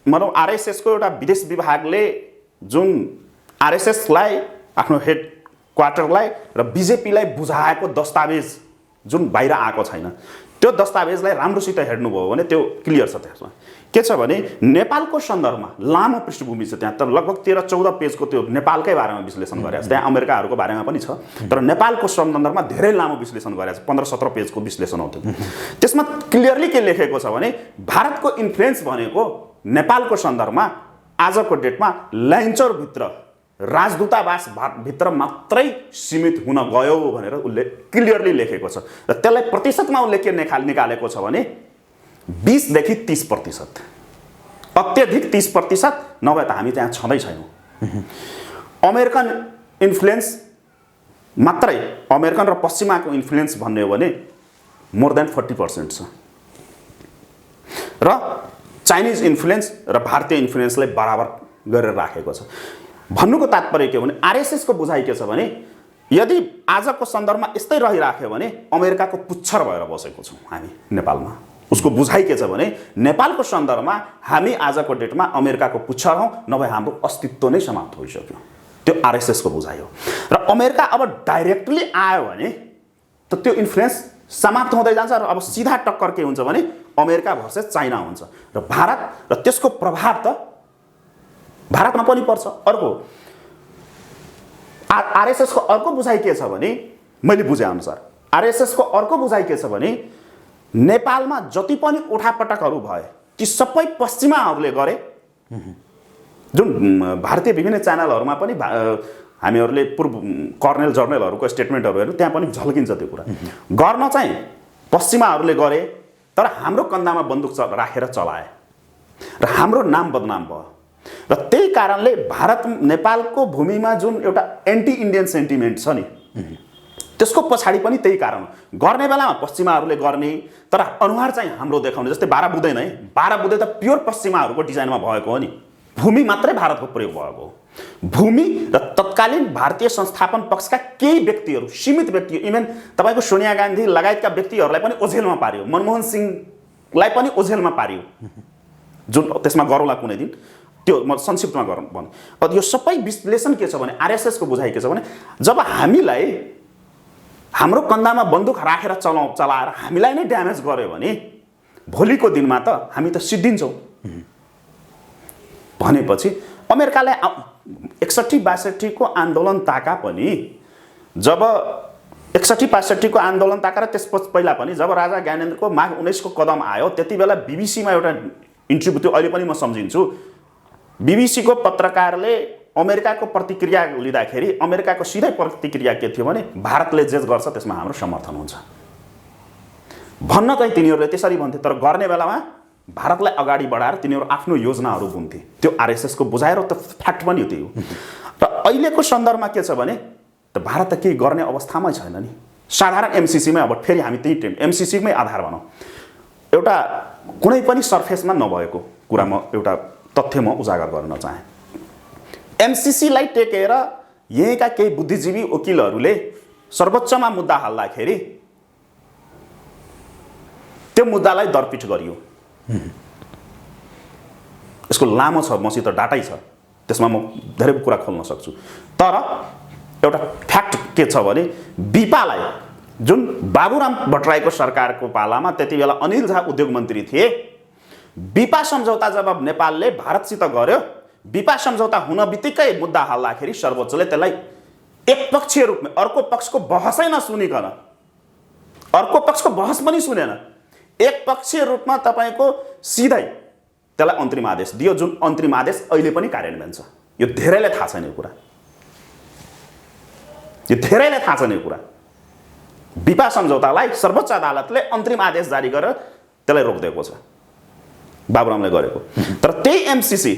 S2: मतलब आरएसएस को एउटा विदेश विभागले जुन आरएसएसलाई आफ्नो हेड क्वार्टरलाई र बिजेपीलाई बुझाएको दस्तावेज जुन बाहिर आएको छैन, त्यो दस्तावेजलाई राम्रोसित हेर्नुभयो भने त्यो क्लियर छ। त्यसमा के छ भने नेपालको सन्दर्भमा लामो पृष्ठभूमि छ त्यहाँ, तर लगभग 13-14 पेजको त्यो नेपालकै बारेमा विश्लेषण गरेको छ। त्यहाँ अमेरिकाहरूको बारेमा पनि छ, तर नेपालको सन्दर्भमा धेरै लामो विश्लेषण गरेको छ, 15-17 पेजको विश्लेषण हो त्यो। त्यसमा क्लियरली के लेखेको छ भने भारतको इन्फ्लुएन्स भनेको नेपालको सन्दर्भमा आजको डेटमा ल्यान्चरभित्र राजदूतावास भित्र मात्रै सीमित हुन गयो भनेर उसले क्लियरली लेखेको छ। र त्यसलाई प्रतिशतमा उसले के निकालेको छ भने 20 देखि 30%, अत्यधिक 30%, नभए त हामी त्यहाँ छँदै छैनौँ। अमेरिकन इन्फ्लुएन्स मात्रै, अमेरिकन र पश्चिमाको इन्फ्लुएन्स भन्ने हो भने मोर देन 40% छ, र चाइनिज इन्फ्लुएन्स र भारतीय इन्फ्लुएन्सलाई बराबर गरेर राखेको छ। भन्नुको तात्पर्य के हो भने आरएसएसको बुझाइ के छ भने यदि आजको सन्दर्भमा यस्तै रहिराख्यो भने अमेरिकाको पुच्छर भएर बसेको छौँ हामी नेपालमा। उसको बुझाइ के छ भने नेपालको सन्दर्भमा हामी आजको डेटमा अमेरिकाको पुच्छर हौँ, नभए हाम्रो अस्तित्व नै समाप्त भइसक्यो। त्यो आरएसएसको बुझाइ हो। र अमेरिका अब डाइरेक्टली आयो भने त त्यो इन्फ्लुएन्स समाप्त हुँदै जान्छ, र अब सिधा टक्कर के हुन्छ भने अमेरिका भर्सेस चाइना हुन्छ, र भारत र त्यसको प्रभाव त भारतमा पनि पर्छ। अर्को आरएसएसको अर्को बुझाइ के छ भने, मैले बुझेअनुसार आरएसएसको अर्को बुझाइ के छ भने नेपालमा जति पनि उठापटकहरू भए ती सबै पश्चिमाहरूले गरे। जुन भारतीय विभिन्न च्यानलहरूमा पनि हामीहरूले पूर्व कर्नेल जर्नलहरूको स्टेटमेन्टहरू हेर्नु, त्यहाँ पनि झल्किन्छ त्यो कुरा। गर्न चाहिँ पश्चिमाहरूले गरे, तर हाम्रो कन्दामा बन्दुक राखेर चलाए र हाम्रो नाम बदनाम भयो। र त्यही कारणले भारत नेपालको भूमिमा जुन एउटा एन्टी इन्डियन सेन्टिमेन्ट छ नि, त्यसको पछाडि पनि त्यही कारण हो। गर्ने बेलामा पश्चिमाहरूले गर्ने, तर अनुहार चाहिँ हाम्रो देखाउने। जस्तै 12 बुँदै नै 12 बुँदै त प्योर पश्चिमाहरूको डिजाइनमा भएको हो नि, भूमि मात्रै भारतको प्रयोग भएको हो। भूमि र तत्कालीन भारतीय संस्थापन पक्षका केही व्यक्तिहरू, सीमित व्यक्ति, इभन तपाईँको सोनिया गान्धी लगायतका व्यक्तिहरूलाई पनि ओझेलमा पारियो, मनमोहन सिंहलाई पनि ओझेलमा पारियो, जुन त्यसमा गरौँला कुनै दिन, त्यो म संक्षिप्तमा गरौँ भने। यो सबै विश्लेषण के छ भने आरएसएसको बुझाइ के छ भने जब हामीलाई हाम्रो कन्दामा बन्दुक राखेर चलाएर हामीलाई नै ड्यामेज गर्यो भने भोलिको दिनमा त हामी त सिद्धिन्छौँ भनेपछि अमेरिकाले 61-62 को आन्दोलन ताका पनि, जब 61-62 को आन्दोलन ताका र त्यसपछि पहिला पनि जब राजा ज्ञानेन्द्रको माघ 19 को कदम आयो, त्यति बेला बीबीसीमा एउटा इन्टरभ्यू, त्यो अहिले पनि म सम्झिन्छु, बीबीसीको पत्रकारले अमेरिकाको प्रतिक्रिया लिँदाखेरि अमेरिकाको सिधै प्रतिक्रिया के थियो भने भारतले जे गर्छ त्यसमा हाम्रो समर्थन हुन्छ भन्न चाहिँ तिनीहरूले त्यसरी भन्थे। तर गर्ने बेलामा भारतलाई अगाडि बढाएर तिनीहरू आफ्नो योजनाहरू बुन्थे। त्यो आरएसएसको बुझाएर त फ्याक्ट पनि त्यही हो। र अहिलेको सन्दर्भमा के छ भने त भारत त केही गर्ने अवस्थामै छैन नि। साधारण एमसीसीमै, अब फेरि हामी त्यही एमसीसीमै आधार भनौँ, एउटा कुनै पनि सर्फेसमा नभएको कुरा म एउटा तथ्य म उजागर गर्न चाहे। एमसीसीलाई टेकेर यहीँका केही बुद्धिजीवी वकिलहरूले सर्वोच्चमा मुद्दा हाल्दाखेरि त्यो मुद्दालाई दरपिट गरियो। यसको लामो छ, मसित डाटै छ, त्यसमा म धेरै कुरा खोल्न सक्छु। तर एउटा फ्याक्ट के छ भने बिपालाई, जुन बाबुराम भट्टराईको सरकारको पालामा त्यति बेला अनिल झा उद्योग मन्त्री थिए, बिपा सम्झौता जब नेपालले भारतसित गर्यो, बिपा सम्झौता हुन बित्तिकै मुद्दा हाल्दाखेरि सर्वोच्चले त्यसलाई एकपक्षीय रूपमा, अर्को पक्षको बहसै नसुनिकन, अर्को पक्षको बहस पनि सुनेन, एकपक्षीय रूपमा तपाईँको सिधै त्यसलाई अन्तरिम आदेश दियो, जुन अन्तरिम आदेश अहिले पनि कार्यान्वयन छ। यो धेरैलाई थाहा छैन यो कुरा, यो धेरैलाई थाहा छैन यो कुरा। बिपा सम्झौतालाई सर्वोच्च अदालतले अन्तरिम आदेश जारी गरेर त्यसलाई रोकिदिएको छ, बाबुरामले गरेको। तर त्यही एमसीसी,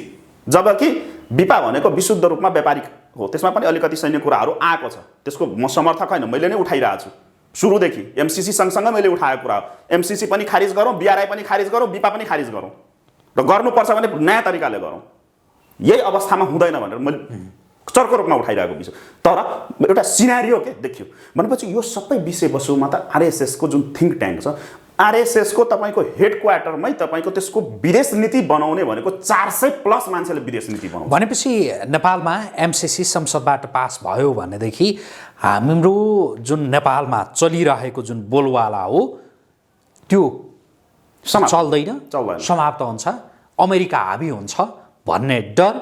S2: जबकि बिपा भनेको विशुद्ध रूपमा व्यापारिक हो, त्यसमा पनि अलिकति सैन्य कुराहरू आएको छ, त्यसको म समर्थक होइन, मैले नै उठाइरहेको छु सुरुदेखि। एमसीसी सँगसँगै मैले उठाएको कुरा हो। एमसीसी पनि खारिज गरौँ, बिआरआई पनि खारिज गरौँ, बिपा पनि खारिज गरौँ, र गर्नुपर्छ भने नयाँ तरिकाले गरौँ। यही अवस्थामा हुँदैन भनेर मैले चर्को रूपमा उठाइरहेको विषय। तर एउटा सिनारियो के देखियो भनेपछि यो सबै विषयवस्तुमा त आरएसएसको जुन थिङ्क ट्याङ्क छ, आरएसएसको तपाईँको हेड क्वार्टरमै तपाईँको त्यसको विदेश नीति बनाउने भनेको 400+ मान्छेले विदेश नीति बनाउँछ।
S1: भनेपछि नेपालमा एमसिसी संसदबाट पास भयो भनेदेखि हाम्रो जुन नेपालमा चलिरहेको जुन बोलवाला हो त्यो चल्दैन, समाप्त हुन्छ, अमेरिका हावी हुन्छ भन्ने डर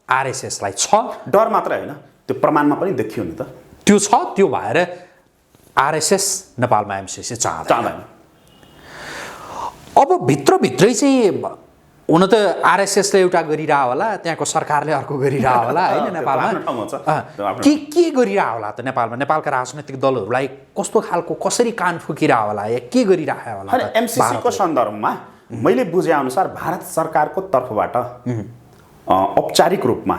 S1: आरएसएसलाई छ।
S2: डर मात्रै होइन, त्यो प्रमाणमा पनि देखियो नि त।
S1: त्यो छ, त्यो भएर आरएसएस नेपालमा एमसिसी चाहँदैन। अब भित्रभित्रै चाहिँ हुन त आरएसएसले एउटा गरिरह होला, त्यहाँको सरकारले अर्को गरिरह होला होइन नेपालमा। के गरिरह होला त नेपालमा? नेपालका राजनैतिक दलहरूलाई कस्तो खालको कसरी कान फुकिरह होला या के गरिरह होला?
S2: एमसिसीको सन्दर्भमा मैले बुझे अनुसार भारत सरकारको तर्फबाट औपचारिक रूपमा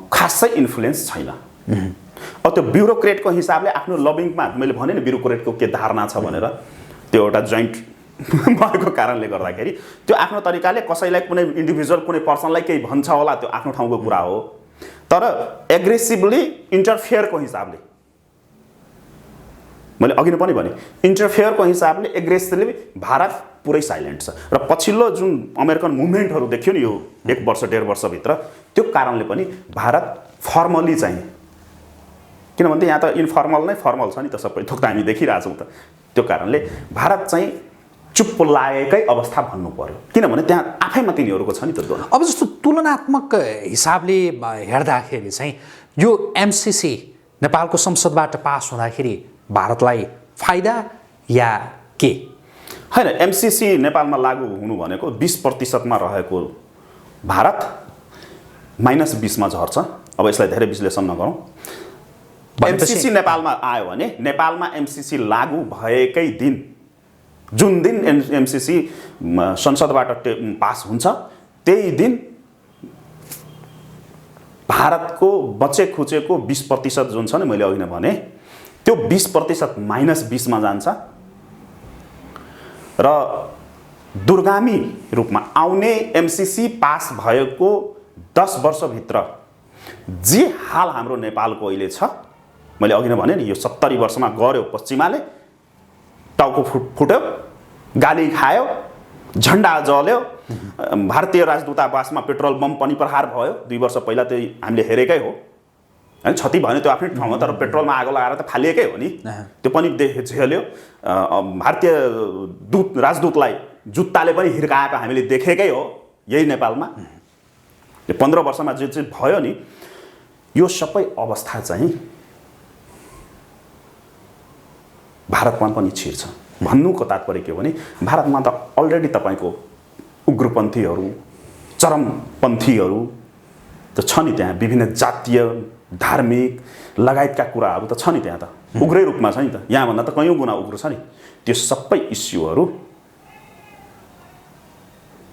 S2: खासै इन्फ्लुएन्स छैन। अब त्यो ब्युरोक्रेटको हिसाबले आफ्नो लबिङमा मैले भने नि ब्युरोक्रेटको के धारणा छ भनेर, त्यो एउटा जोइन्ट भएको कारणले गर्दाखेरि त्यो आफ्नो तरिकाले कसैलाई कुनै इन्डिभिजुअल कुनै पर्सनलाई केही भन्छ होला, त्यो आफ्नो ठाउँको कुरा हो। तर एग्रेसिभली इन्टरफेयरको हिसाबले, मैले अघि नै पनि भने इन्टरफेयरको हिसाबले एग्रेसिभली भारत पुरै साइलेन्ट छ। र पछिल्लो जुन अमेरिकन मुभमेन्टहरू देखियो नि यो 1 वर्ष 1.5 वर्षभित्र, त्यो कारणले पनि भारत फर्मली चाहिँ, किनभने यहाँ त इन्फर्मल नै फर्मल छ नि त सबै थोक त हामी देखिरहेछौँ त, त्यो कारणले भारत चाहिँ चुप्प लागेकै अवस्था भन्नु पर्यो, किनभने त्यहाँ आफैमा तिनीहरूको छ नि त द्वन्द्व।
S1: अब जस्तो तुलनात्मक हिसाबले हेर्दाखेरि चाहिँ यो एमसिसी नेपालको संसदबाट पास हुँदाखेरि भारतलाई फाइदा या के?
S2: होइन, एमसिसी नेपालमा लागू हुनु भनेको 20% रहेको भारत -20 मा झर्छ। अब यसलाई धेरै विश्लेषण नगरौँ। एमसिसी नेपालमा आयो भने नेपालमा एमसिसी लागू भएकै दिन, जुन दिन एमसिसी संसदबाट पास हुन्छ त्यही दिन भारतको बचे खुचेको 20% जुन छ नि, मैले अघि नै भने त्यो 20% -20 मा जान्छ र दूरगामी रूपमा आउने एमसिसी पास भएको 10 वर्षभित्र जे हाल हाम्रो नेपालको अहिले छ, मैले अघि नै भने नि यो 70 वर्षमा गर्यो पश्चिमाले, टाउको फुट्यो, गाली खायो, झन्डा जल्यो, भारतीय राजदूतावासमा पेट्रोल बम पनि प्रहार भयो 2 वर्ष पहिला, त्यो हामीले हेरेकै हो होइन। क्षति भयो त्यो आफ्नै ठाउँमा, तर पेट्रोलमा आगो लगाएर त फालिएकै हो नि, त्यो पनि झेल्यो। भारतीय राजदूतलाई जुत्ताले पनि हिर्काएको हामीले देखेकै हो यही नेपालमा। यो 15 वर्षमा जे चाहिँ भयो नि, यो सबै अवस्था चाहिँ भारतमा पनि छिर्छ। भन्नुको तात्पर्य के हो भने भारतमा त अलरेडी तपाईँको उग्रपन्थीहरू, चरमपन्थीहरू त छ नि, त्यहाँ विभिन्न जातीय धार्मिक लगायतका कुराहरू त छ नि, त्यहाँ त उग्रै रूपमा छ नि त, यहाँभन्दा त कयौँ गुणा उग्रो छ नि। त्यो सबै इस्युहरू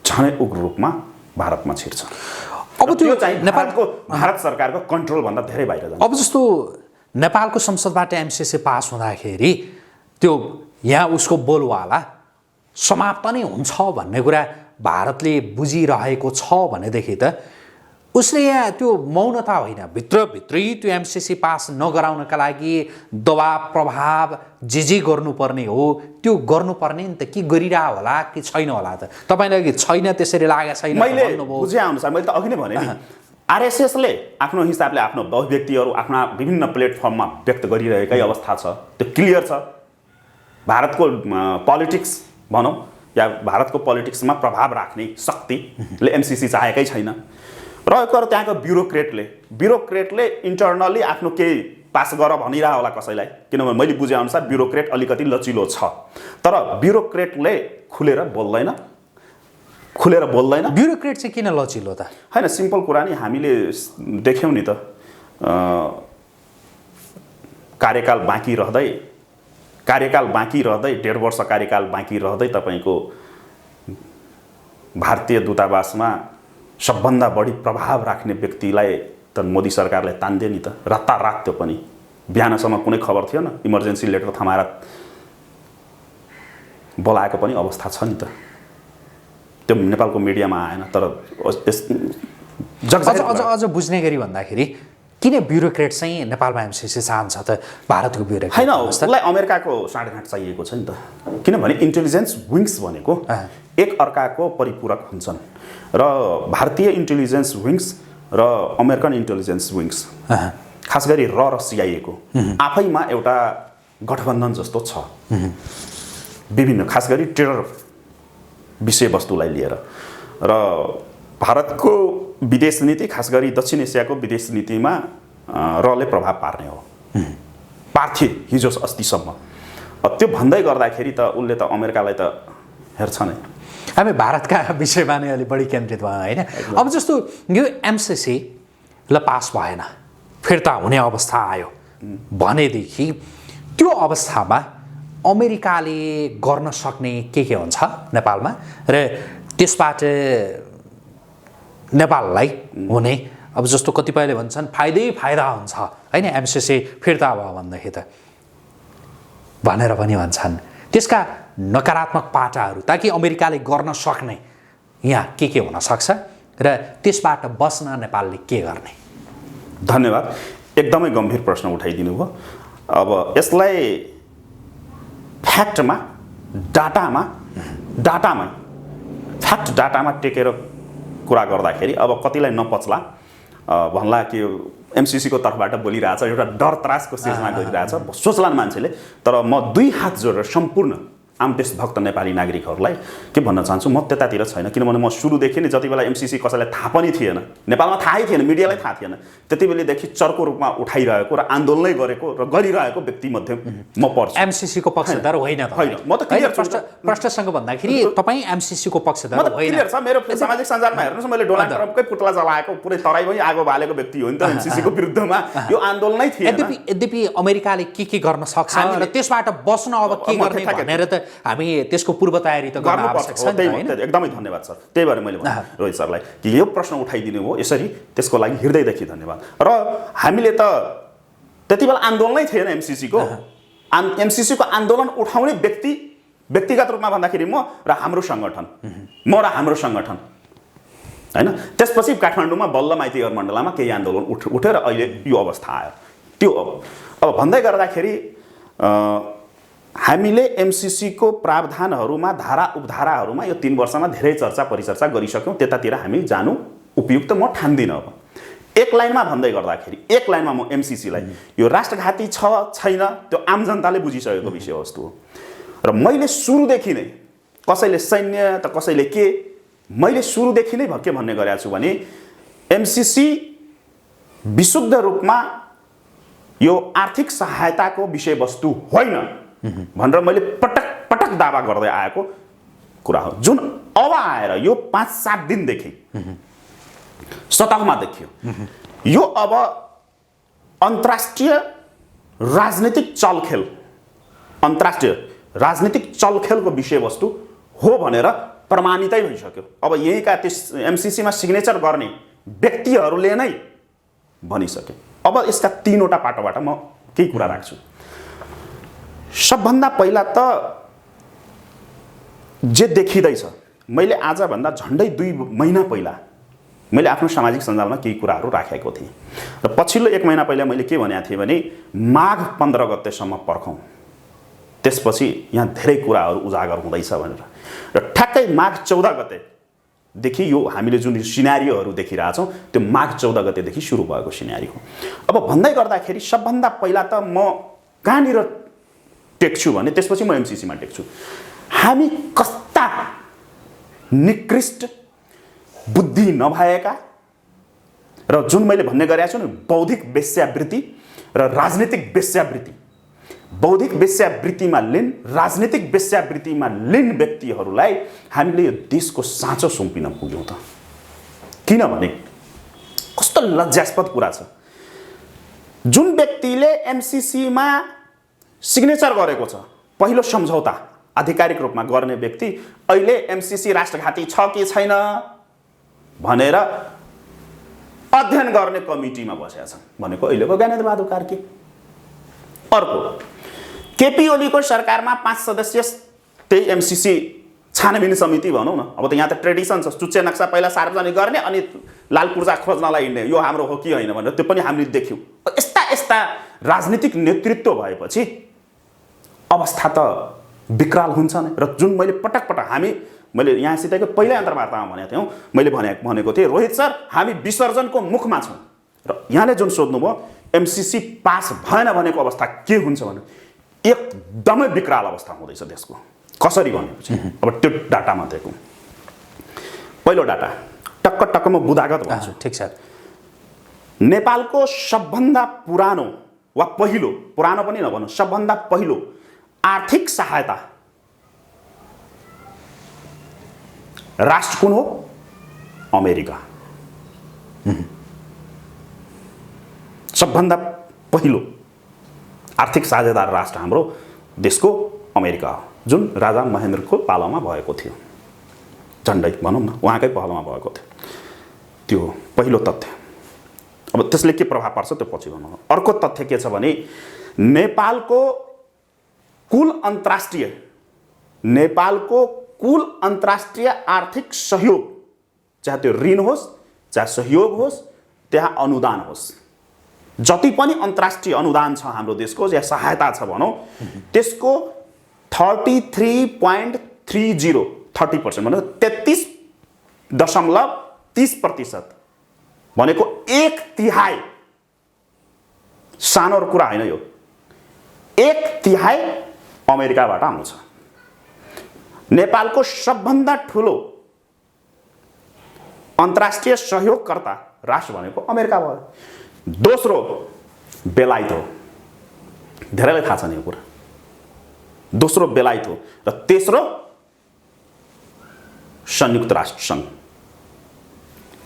S2: झनै उग्र रूपमा भारतमा छिर्छ। अब त्यो चाहिँ नेपालको भारत सरकारको कन्ट्रोलभन्दा धेरै बाहिर जान्छ।
S1: अब जस्तो नेपालको संसदबाट एमसिसी पास हुँदाखेरि त्यो यहाँ उसको बोलवाला समाप्त नै हुन्छ भन्ने कुरा भारतले बुझिरहेको छ भनेदेखि त उसले यहाँ त्यो मौनता होइन, भित्रभित्रै त्यो एमसिसी पास नगराउनका लागि दबाब प्रभाव जे गर्नुपर्ने हो त्यो गर्नुपर्ने नि त। के गरिरह होला कि छैन होला त? तपाईँलाई छैन त्यसरी लागेको छैन?
S2: मैले बुझे अनुसार मैले त अघि नै भने नि, आरएसएसले आफ्नो हिसाबले आफ्नो अभिव्यक्तिहरू आफ्ना विभिन्न प्लेटफर्ममा व्यक्त गरिरहेकै अवस्था छ, त्यो क्लियर छ। भारतको पोलिटिक्स भनौँ या भारतको पोलिटिक्समा प्रभाव राख्ने शक्तिले एमसिसी चाहेकै छैन। रहेको त्यहाँको ब्युरोक्रेटले इन्टरनली आफ्नो केही पास गर भनिरह होला कसैलाई, किनभने मैले बुझे अनुसार ब्युरोक्रेट अलिकति लचिलो छ, तर ब्युरोक्रेटले खुलेर बोल्दैन।
S1: ब्युरोक्रेट चाहिँ किन लचिलो त?
S2: होइन, सिम्पल कुरा नि, हामीले देख्यौँ नि त, कार्यकाल बाँकी रहँदै 1.5 वर्ष कार्यकाल बाँकी रहँदै तपाईँको भारतीय दूतावासमा सबभन्दा बढी प्रभाव राख्ने व्यक्तिलाई त मोदी सरकारले तान्दे नि त, रातारात। त्यो पनि बिहानसम्म कुनै खबर थिएन, इमर्जेन्सी लेटर थमाएर बोलाएको पनि अवस्था छ नि त। त्यो नेपालको मिडियामा आएन, तर
S1: अझ बुझ्ने गरी भन्दाखेरि किन ब्युरोक्रेट चाहिँ नेपालमा एमसिसी चाहन्छ त भारतको ब्युरोक्रेट
S2: होइन उसलाई अमेरिकाको साँठगाँठ चाहिएको छ नि त किनभने इन्टेलिजेन्स विङ्स भनेको एक अर्काको परिपूरक हुन्छन् र भारतीय इन्टेलिजेन्स विङ्स र अमेरिकन इन्टेलिजेन्स विङ्स खास गरी र CIA को आफैमा एउटा गठबन्धन जस्तो छ विभिन्न खास गरी टेरर विषयवस्तुलाई लिएर र भारतको विदेश नीति खास गरी दक्षिण एसियाको विदेश नीतिमा रले प्रभाव पार्ने हो पार्थे हिजो अस्तिसम्म त्यो भन्दै गर्दाखेरि त उसले त अमेरिकालाई त हेर्छ नै
S1: हामी भारतका विषयमा नै अलि बढी केन्द्रित भयो होइन अब जस्तो यो एमसिसी ल पास भएन फिर्ता हुने अवस्था आयो भनेदेखि त्यो अवस्थामा अमेरिकाले गर्न सक्ने के हुन्छ नेपालमा र त्यसबाट नेपाललाई हुने अब जस्तो कतिपयले भन्छन् फाइदा हुन्छ हैन एमसिसी फिर्ता भयो भनेदेखि त भनेर पनि भन्छन् त्यसका नकारात्मक पाटाहरू ताकि अमेरिकाले गर्न सक्ने यहाँ के हुन सक्छ र त्यसबाट बस्न नेपालले के गर्ने
S2: धन्यवाद एकदमै गम्भीर प्रश्न उठाइदिनु भयो अब यसलाई फ्याक्टमा डाटामा टेकेर कुरा गर्दाखेरि अब कतिलाई नपच्ला भन्ला कि एमसिसी को तर्फबाट बोलिरहेछ एउटा डर त्रासको सिर्जना गरिरहेछ सोच्लान् मान्छेले तर म दुई हात जोडेर सम्पूर्ण आम देशभक्त नेपाली नागरिकहरूलाई के भन्न चाहन्छु म त्यतातिर छैन किनभने म सुरुदेखि नै जति बेला एमसिसी कसैलाई थाहा पनि थिएन नेपालमा थाहै थिएन मिडियालाई थाहा थिएन त्यति बेलादेखि चर्को रूपमा उठाइरहेको र आन्दोलनै गरेको र गरिरहेको व्यक्ति मध्ये म पर्छु
S1: एमसिसी को पक्षधर होइन
S2: म त क्लियर छु
S1: प्रश्नसँग भन्दाखेरि तपाईँ एमसिसी को पक्षधर होइन
S2: क्लियर छ मेरो सामाजिक सञ्जालमा हेर्नुस् मैले डोनाल्ड ट्रम्पकै पुतला जलाएको पुरै तराईमै आगो बालेको व्यक्ति हो नि त एमसिसी को विरुद्धमा यो आन्दोलनै थिएन
S1: यद्यपि अमेरिकाले के गर्न सक्छ र त्यसबाट बस्न अब के गर्ने भनेर त हामी त्यसको पूर्व तयारी त गर्न आवश्यक छ नि
S2: एकदमै धन्यवाद सर त्यही भएर मैले भने रोहित सरलाई कि यो प्रश्न उठाइदिनु हो यसरी त्यसको लागि हृदयदेखि धन्यवाद र हामीले त त्यति बेला आन्दोलनै थिएन एमसिसी को आन्दोलन उठाउने व्यक्तिगत रूपमा भन्दाखेरि म र हाम्रो सङ्गठन हैन त्यसपछि काठमाडौँमा बल्ल माइती मण्डलामा केही आन्दोलन उठेर अहिले यो अवस्था आयो त्यो अब भन्दै गर्दाखेरि हामीले एमसिसी को प्रावधानहरूमा धारा उपधाराहरूमा यो 3 वर्षमा धेरै चर्चा परिचर्चा गरिसक्यौं त्यतातिर हामी जानु उपयुक्त म ठान्दिन अब एक लाइनमा भन्दै गर्दाखेरि एक लाइनमा म एमसिसी लाई यो राष्ट्रघाती छ छैन त्यो आम जनताले बुझिसकेको विषयवस्तु हो र मैले सुरुदेखि नै कसैले सैन्य त कसैले के मैले सुरुदेखि नै के भन्ने गरेको छु भने एमसिसी विशुद्ध रूपमा यो आर्थिक सहायताको विषयवस्तु होइन भनेर मैले पटक दावा गर्दै आएको कुरा हो जुन अब आएर यो 5-7 दिनदेखि सतहमा देखियो यो अब अन्तर्राष्ट्रिय राजनीतिक चलखेलको विषयवस्तु हो भनेर प्रमाणितै भइसक्यो अब यहीँका त्यस एमसिसी मा सिग्नेचर गर्ने व्यक्तिहरूले नै भनिसके अब यसका 3 वटा पाटोबाट म केही कुरा राख्छु सबभन्दा पहिला त जे देखिँदैछ मैले आजभन्दा झन्डै 2 महिना पहिला मैले आफ्नो सामाजिक सञ्जालमा केही कुराहरू राखेको थिएँ र पछिल्लो 1 महिना पहिला मैले के भनेको थिएँ भने माघ 15 गतेसम्म पर्खौँ त्यसपछि यहाँ धेरै कुराहरू उजागर हुँदैछ भनेर र ठ्याक्कै माघ 14 गतेदेखि यो हामीले जुन सिनारियोहरू देखिरहेछौँ त्यो माघ 14 गतेदेखि सुरु भएको सिनारियो हो अब भन्दै गर्दाखेरि सबभन्दा पहिला त म कहाँनिर टेक्छु भने त्यसपछि म एमसिसी मा टेक्छु हामी कस्ता निकृष्ट बुद्धि नभएका र जुन मैले भन्ने गरेको छु नि बौद्धिक वेश्यावृत्ति र राजनीतिक वेश्यावृत्ति बौद्धिक वेश्यावृत्तिमा लिन राजनीतिक वेश्यावृत्तिमा लिन व्यक्तिहरूलाई हामीले यो देशको साँचो सुम्पिन पुग्यौं त किनभने कस्तो लज्जास्पद कुरा छ जुन व्यक्तिले एमसिसी मा सिग्नेचर गरेको छ पहिलो सम्झौता आधिकारिक रूपमा गर्ने व्यक्ति अहिले एमसिसी राष्ट्रघाती छ कि छैन भनेर अध्ययन गर्ने कमिटीमा बसेका छन् भनेको अहिलेको ज्ञानेन्द्रबहादुर कार्की अर्को केपी ओलीको सरकारमा 5 सदस्य त्यही एमसिसी छानबिन समिति भनौँ न, अब त यहाँ त ट्रेडिसन छ, चुच्चे नक्सा पहिला सार्वजनिक गर्ने अनि लाल पूर्जा खोज्नलाई हिँड्ने, यो हाम्रो हो कि होइन भनेर त्यो पनि हामीले देख्यौँ। यस्ता यस्ता राजनीतिक नेतृत्व भएपछि अवस्था त विकराल हुन्छ नै। र जुन मैले पटक पटक मैले यहाँसितको पहिल्यै अन्तर्वार्तामा भनेको थियौँ, मैले भनेको थिएँ रोहित सर हामी विसर्जनको मुखमा छौँ, र यहाँले जुन सोध्नुभयो एमसिसी पास भएन भनेको अवस्था के हुन्छ भने एकदमै विकराल अवस्था हुँदैछ देशको। कसरी भनेपछि अब त्यो डाटामा देखौँ। पहिलो डाटा टक्क टक्क म बुदागत भन्छु।
S1: ठिक छ।
S2: नेपालको सबभन्दा पुरानो वा पहिलो, पुरानो पनि नभनौँ, सबभन्दा पहिलो आर्थिक सहायता राष्ट्र कुन हो? अमेरिका। सबभन्दा पहिलो आर्थिक साझेदार राष्ट्र हाम्रो देशको अमेरिका हो, जुन राजा महेन्द्रको पालामा भएको थियो, झन्डै भनौँ न उहाँकै पहलमा भएको थियो। त्यो पहिलो तथ्य। अब त्यसले के प्रभाव पर्छ त्यो पछि भनौँ। अर्को तथ्य के छ भने नेपालको कुल अन्तर्राष्ट्रिय आर्थिक सहयोग, चाहे त्यो ऋण होस् चाहे सहयोग होस् त्यहाँ अनुदान होस्, जति पनि अन्तर्राष्ट्रिय अनुदान छ हाम्रो देशको या सहायता छ भनौँ, त्यसको 33.30% भनौँ 33.30% भनेको 1/3 सानो कुरा होइन यो, 1/3 अमेरिकाबाट आउँछ। नेपालको सबभन्दा ठुलो अन्तर्राष्ट्रिय सहयोगकर्ता राष्ट्र भनेको अमेरिका भयो। दोस्रो बेलायत हो, धेरैलाई थाहा छैन यो कुरा। दोस्रो बेलायत हो र तेस्रो संयुक्त राष्ट्र सङ्घ।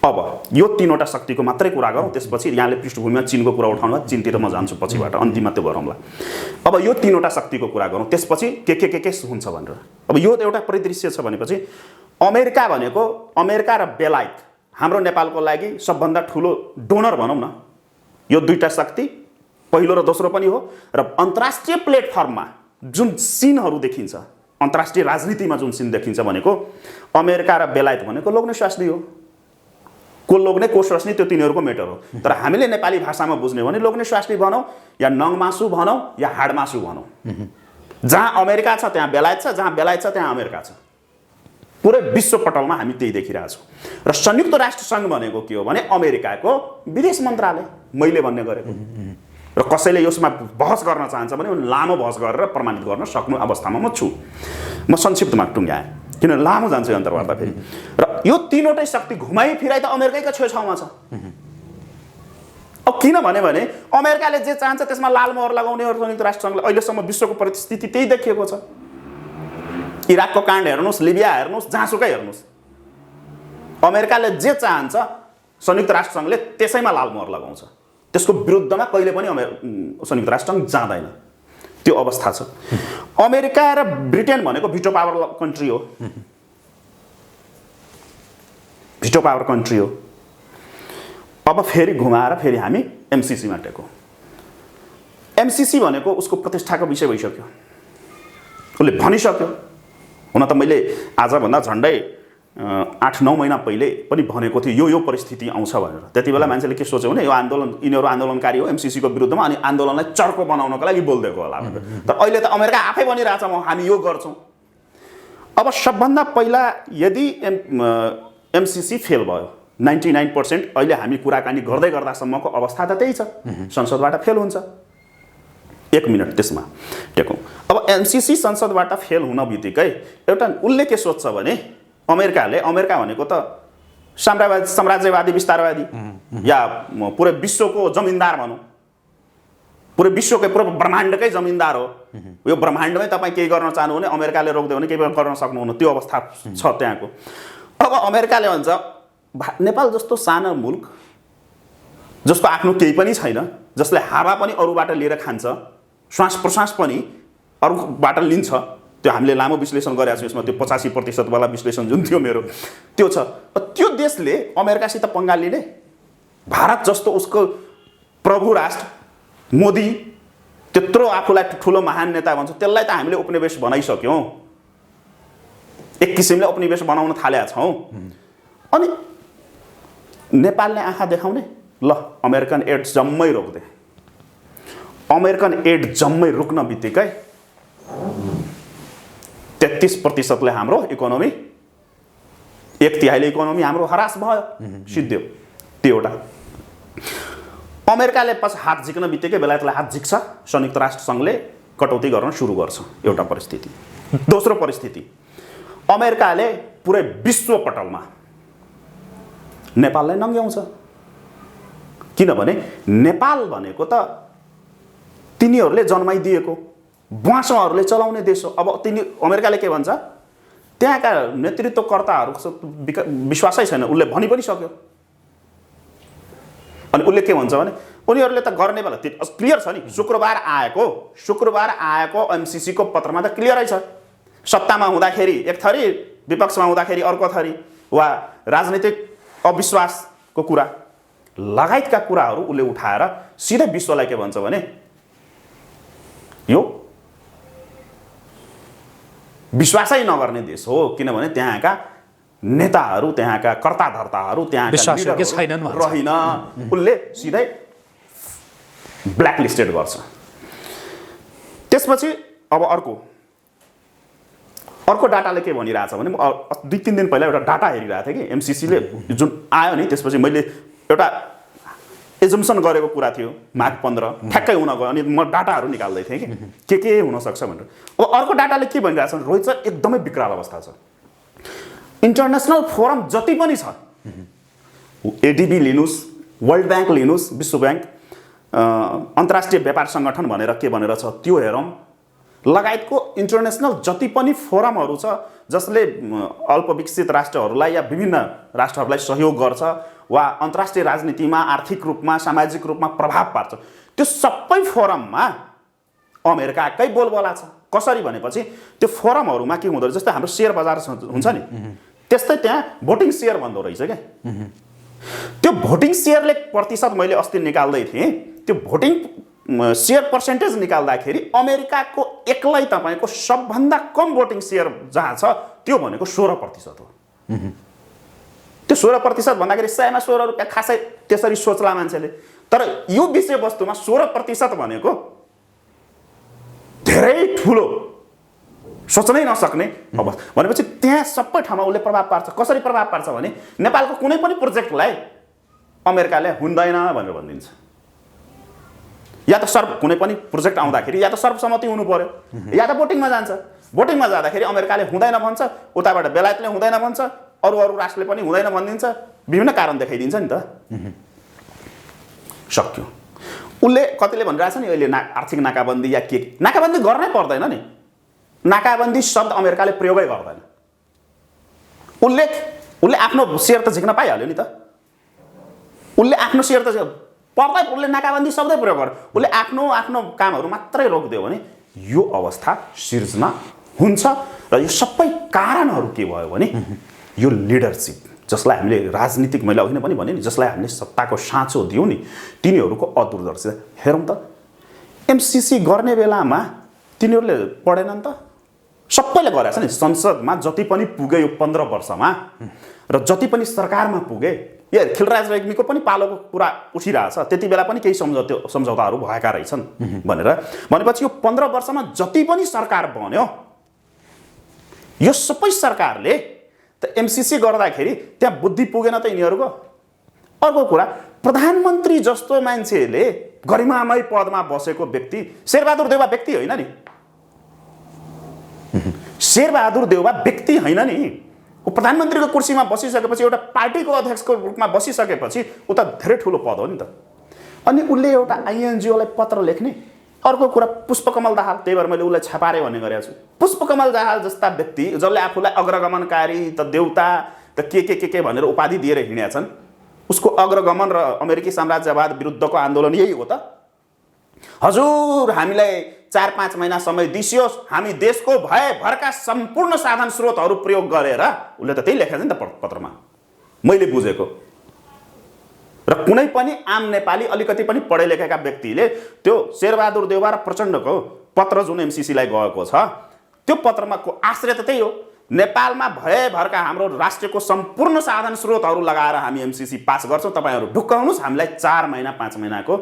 S2: अब यो तीनवटा शक्तिको मात्रै कुरा गरौँ, त्यसपछि यहाँले पृष्ठभूमिमा चीनको कुरा उठाउनु भयो, चीनतिर म जान्छु पछिबाट, अन्तिममा त्यो गरौँला। अब यो तीनवटा शक्तिको कुरा गरौँ, त्यसपछि के हुन्छ भनेर। अब यो एउटा परिदृश्य छ भनेपछि अमेरिका भनेको, अमेरिका र बेलायत हाम्रो नेपालको लागि सबभन्दा ठुलो डोनर भनौँ न। यो दुईटा शक्ति पहिलो र दोस्रो पनि हो। र अन्तर्राष्ट्रिय प्लेटफर्ममा जुन सिनहरू देखिन्छ, अन्तर्राष्ट्रिय राजनीतिमा जुन सिन देखिन्छ भनेको अमेरिका र बेलायत भनेको लोग्ने स्वास्नी हो। को लोग्ने को स्वास्नी त्यो तिनीहरूको मेटर हो। तर हामीले नेपाली भाषामा बुझ्ने हो भने लोग्ने स्वास्नी भनौँ या नङमासु भनौँ या हाडमासु भनौँ, जहाँ अमेरिका छ त्यहाँ बेलायत छ, जहाँ बेलायत छ त्यहाँ अमेरिका छ। पुरै विश्वपटलमा हामी त्यही देखिरहेछौँ। र संयुक्त राष्ट्र सङ्घ भनेको के हो भने अमेरिकाको विदेश मन्त्रालय, मैले भन्ने गरेको। र कसैले यसमा बहस गर्न चाहन्छ भने लामो बहस गरेर प्रमाणित गर्न सक्नु अवस्थामा म छु। म संक्षिप्तमा टुङ्ग्याएँ किन लामो जान्छ यो अन्तर्वार्ता फेरि। र यो तीनवटै शक्ति घुमाइ फिराइ त अमेरिकैको छेउछाउमा छ। अब किन भने अमेरिकाले जे चाहन्छ त्यसमा लाल मोहर लगाउने हो संयुक्त राष्ट्र सङ्घले। अहिलेसम्म विश्वको परिस्थिति त्यही देखिएको छ। इराकको काण्ड हेर्नुहोस्, लिबिया हेर्नुहोस्, जहाँसुकै हेर्नुहोस्, अमेरिकाले जे चाहन्छ संयुक्त राष्ट्र सङ्घले त्यसैमा लाल मोहर लगाउँछ। त्यसको विरुद्धमा कहिले पनि संयुक्त राष्ट्र सङ्घ जाँदैन। त्यो अवस्था छ। अमेरिका र ब्रिटेन भनेको भिटो पावर कन्ट्री हो, भिटो पावर कन्ट्री हो। अब फेरि घुमाएर फेरि हामी एमसिसीमा टेकौँ। एमसिसी भनेको उसको प्रतिष्ठाको विषय भइसक्यो, उसले भनिसक्यो। हुन त मैले आजभन्दा झन्डै 8-9 महिना पहिले पनि भनेको थियो यो परिस्थिति आउँछ भनेर। त्यति बेला मान्छेले के सोच्यो भने यो आन्दोलन, यिनीहरू आन्दोलनकारी हो एमसिसीको विरुद्धमा, अनि आन्दोलनलाई चर्को बनाउनको लागि बोलिदिएको होला भनेर। तर अहिले त अमेरिका आफै भनिरहेछ हामी यो गर्छौँ। अब सबभन्दा पहिला यदि एमसिसी फेल भयो, 99% अहिले हामी कुराकानी गर्दै गर्दासम्मको अवस्था त त्यही छ, संसदबाट फेल हुन्छ। 1 मिनट त्यसमा टेकौँ। अब एमसिसी संसदबाट फेल हुन बित्तिकै एउटा उसले के सोध्छ भने अमेरिका भनेको त साम्राज्यवादी विस्तारवादी या पुरै विश्वको जमिनदार भनौँ, पुरै विश्वकै पुरै ब्रह्माण्डकै जमिनदार हो। यो ब्रह्माण्डमै तपाईँ केही गर्न चाहनु भने अमेरिकाले रोक्दियो भने केही गर्न सक्नुहुन्न, त्यो अवस्था छ त्यहाँको। अब अमेरिकाले भन्छ नेपाल जस्तो सानो मुलुक जसको आफ्नो केही पनि छैन, जसले हावा पनि अरूबाट लिएर खान्छ, श्वास प्रश्वास पनि अरूबाट लिन्छ, त्यो हामीले लामो विश्लेषण गरेका छौँ यसमा। त्यो 85% वाला विश्लेषण जुन थियो मेरो त्यो छ। त्यो देशले अमेरिकासित पंगा लिने, भारत जस्तो उसको प्रभु राष्ट्र मोदी त्यत्रो आफूलाई ठुलो महान नेता भन्छ, त्यसलाई त हामीले उपनिवेश बनाइसक्यौँ। एक किसिमले उपनिवेश बनाउन थालेका छौँ। अनि नेपालले आँखा देखाउने, ल अमेरिकन एड जम्मै रोक्दे। अमेरिकन एड जम्मै रोक्न बित्तिकै 33% हाम्रो इकोनोमी, 1/3 इकोनोमी हाम्रो हरास भयो, सिद्धियो। त्यो एउटा। अमेरिकाले पछि हात झिक्न बित्तिकै बेलायतलाई हात झिक्छ, संयुक्त राष्ट्र सङ्घले कटौती गर्न सुरु गर्छ। एउटा परिस्थिति। दोस्रो परिस्थिति, अमेरिकाले पुरै विश्व पटलमा नेपाललाई नङ्ग्याउँछ। किनभने नेपाल भनेको त तिनीहरूले जन्माइदिएको, बुवासोहरूले चलाउने देश हो। अब अमेरिकाले के भन्छ, त्यहाँका नेतृत्वकर्ताहरू विश्वासै छैन, उसले भनि पनि सक्यो। अनि उसले के भन्छ भने उनीहरूले त गर्ने बेला क्लियर छ नि। शुक्रबार आएको एमसिसी को पत्रमा त क्लियरै छ। सत्तामा हुँदाखेरि एक थरी, विपक्षमा हुँदाखेरि अर्को थरी, वा राजनीतिक अविश्वासको कुरा लगायतका कुराहरू उसले उठाएर सिधै विश्वलाई के भन्छ भने यो विश्वासै नगर्ने देश हो। किनभने त्यहाँका नेताहरू, त्यहाँका कर्ताधर्ताहरू, त्यहाँका लिडरहरू रहेन। उसले सिधै ब्ल्याकलिस्टेड गर्छ। त्यसपछि अब अर्को डाटाले के भनिरहेछ भने, 2-3 दिन पहिला एउटा डाटा हेरिरहेको थिएँ कि एमसिसीले जुन आयो नि, त्यसपछि मैले एउटा एजम्सन गरेको कुरा थियो माघ 15 ठ्याक्कै हुन गयो। अनि म डाटाहरू निकाल्दै थिएँ कि के हुनसक्छ भनेर। अब अर्को डाटाले के भनिरहेछ भने, रोहित सर एकदमै विकराल अवस्था छ। इन्टरनेसनल फोरम जति पनि छ, एडिबी लिनुहोस्, वर्ल्ड ब्याङ्क लिनुहोस्, विश्व ब्याङ्क, अन्तर्राष्ट्रिय व्यापार सङ्गठन भनेर के भनेर छ त्यो हेरौँ, लगायतको इन्टरनेसनल जति पनि फोरमहरू छ जसले अल्पविकसित राष्ट्रहरूलाई या विभिन्न राष्ट्रहरूलाई सहयोग गर्छ वा अन्तर्राष्ट्रिय राजनीतिमा आर्थिक रूपमा, सामाजिक रूपमा प्रभाव पार्छ, त्यो सबै फोरममा अमेरिकाकै बोलबाला छ। कसरी भनेपछि त्यो फोरमहरूमा के हुँदो रहेछ, जस्तै हाम्रो सेयर बजार हुन्छ नि, त्यस्तै त्यहाँ भोटिङ सेयर भन्दो रहेछ क्या। त्यो भोटिङ सेयरले प्रतिशत मैले अस्ति निकाल्दै थिएँ, त्यो भोटिङ सेयर पर्सेन्टेज निकाल्दाखेरि अमेरिकाको एक्लै तपाईँको सबभन्दा कम भोटिङ सेयर जहाँ छ त्यो भनेको 16% हो। त्यो 16% भन्दाखेरि 100मा 16 रुपियाँ खासै त्यसरी सोच्ला मान्छेले, तर यो विषयवस्तुमा 16% भनेको धेरै ठुलो, सोच्नै नसक्ने अवस्था। भनेपछि त्यहाँ सबै ठाउँमा उसले प्रभाव पार्छ। कसरी प्रभाव पार्छ भने नेपालको कुनै पनि प्रोजेक्टलाई अमेरिकाले हुँदैन भनेर भनिदिन्छ। या त कुनै पनि प्रोजेक्ट आउँदाखेरि या त सर्वसम्मति हुनु पर्यो, या त भोटिङमा जान्छ। भोटिङमा जाँदाखेरि अमेरिकाले हुँदैन भन्छ, उताबाट बेलायतले हुँदैन भन्छ, अरू राष्ट्रले पनि हुँदैन भनिदिन्छ, विभिन्न कारण देखाइदिन्छ नि त। सक्यो। उसले कतिले भनिरहेछ नि अहिले आर्थिक नाकाबन्दी या के, नाकाबन्दी गर्नै पर्दैन नि। नाकाबन्दी शब्द अमेरिकाले प्रयोगै गर्दैन। उसले आफ्नो सेयर त झिक्न पाइहाल्यो नि त। उसले आफ्नो सेयर त पर्दै, उसले नाकाबन्दी शब्दै प्रयोग गर्यो। उसले आफ्नो कामहरू मात्रै रोकिदियो भने यो अवस्था सिर्जना हुन्छ। र यो सबै कारणहरू के भयो भने यो लिडरसिप, जसलाई हामीले राजनीतिक, मैले अघि नै पनि भने नि, जसलाई हामीले सत्ताको साँचो दियौँ नि, तिनीहरूको अदूरदर्शिता हेरौँ त। एमसिसी गर्ने बेलामा तिनीहरूले पढेनन् त, सबैले गरेछ नि। संसदमा जति पनि पुगे यो 15 वर्षमा र जति पनि सरकारमा पुगे, यो खिलराज रेग्मीको पनि पालोको कुरा उठिरहेछ, त्यति बेला पनि केही सम्झौताहरू भएका रहेछन् भनेर। भनेपछि यो 15 वर्षमा जति पनि सरकार बन्यो, यो सबै सरकारले त एमसिसी गर्दाखेरि त्यहाँ बुद्धि पुगेन त यिनीहरूको। अर्को कुरा, प्रधानमन्त्री जस्तो मान्छेले गरिमामय पदमा बसेको व्यक्ति शेरबहादुर देउवा व्यक्ति होइन नि। शेरबहादुर देउवा व्यक्ति होइन नि। ऊ प्रधानमन्त्रीको कुर्सीमा बसिसकेपछि, एउटा पार्टीको अध्यक्षको रूपमा बसिसकेपछि ऊ त धेरै ठुलो पद हो नि त। अनि उसले एउटा आइएनजिओलाई पत्र लेख्ने। अर्को कुरा, पुष्पकमल दाहाल, त्यही भएर मैले उसलाई छापारे भन्ने गरेको छु। पुष्पकमल दाहाल जस्ता व्यक्ति जसले आफूलाई अग्रगमनकारी त देउता त के भनेर उपाधि दिएर हिँडेका छन्, उसको अग्रगमन र अमेरिकी साम्राज्यवाद विरुद्धको आन्दोलन यही हो त। हजुर हामीलाई 4-5 महिना समय दिसियोस्, हामी देशको भरका सम्पूर्ण साधन स्रोतहरू प्रयोग गरेर, उसले त त्यही लेखेको छ नि त पत्रमा, मैले बुझेको। र कुनै पनि आम नेपाली अलिकति पनि पढे लेखेका व्यक्तिले त्यो शेरबहादुर देउवा र प्रचण्डको पत्र जुन एमसिसीलाई गएको छ, त्यो पत्रमा को आश्रय त त्यही हो। नेपालमा भएभरका हाम्रो राष्ट्रको सम्पूर्ण साधन स्रोतहरू लगाएर हामी एमसीसी पास गर्छौँ, तपाईँहरू ढुक्क हुनुहोस्, हामीलाई 4 महिना 5 महिनाको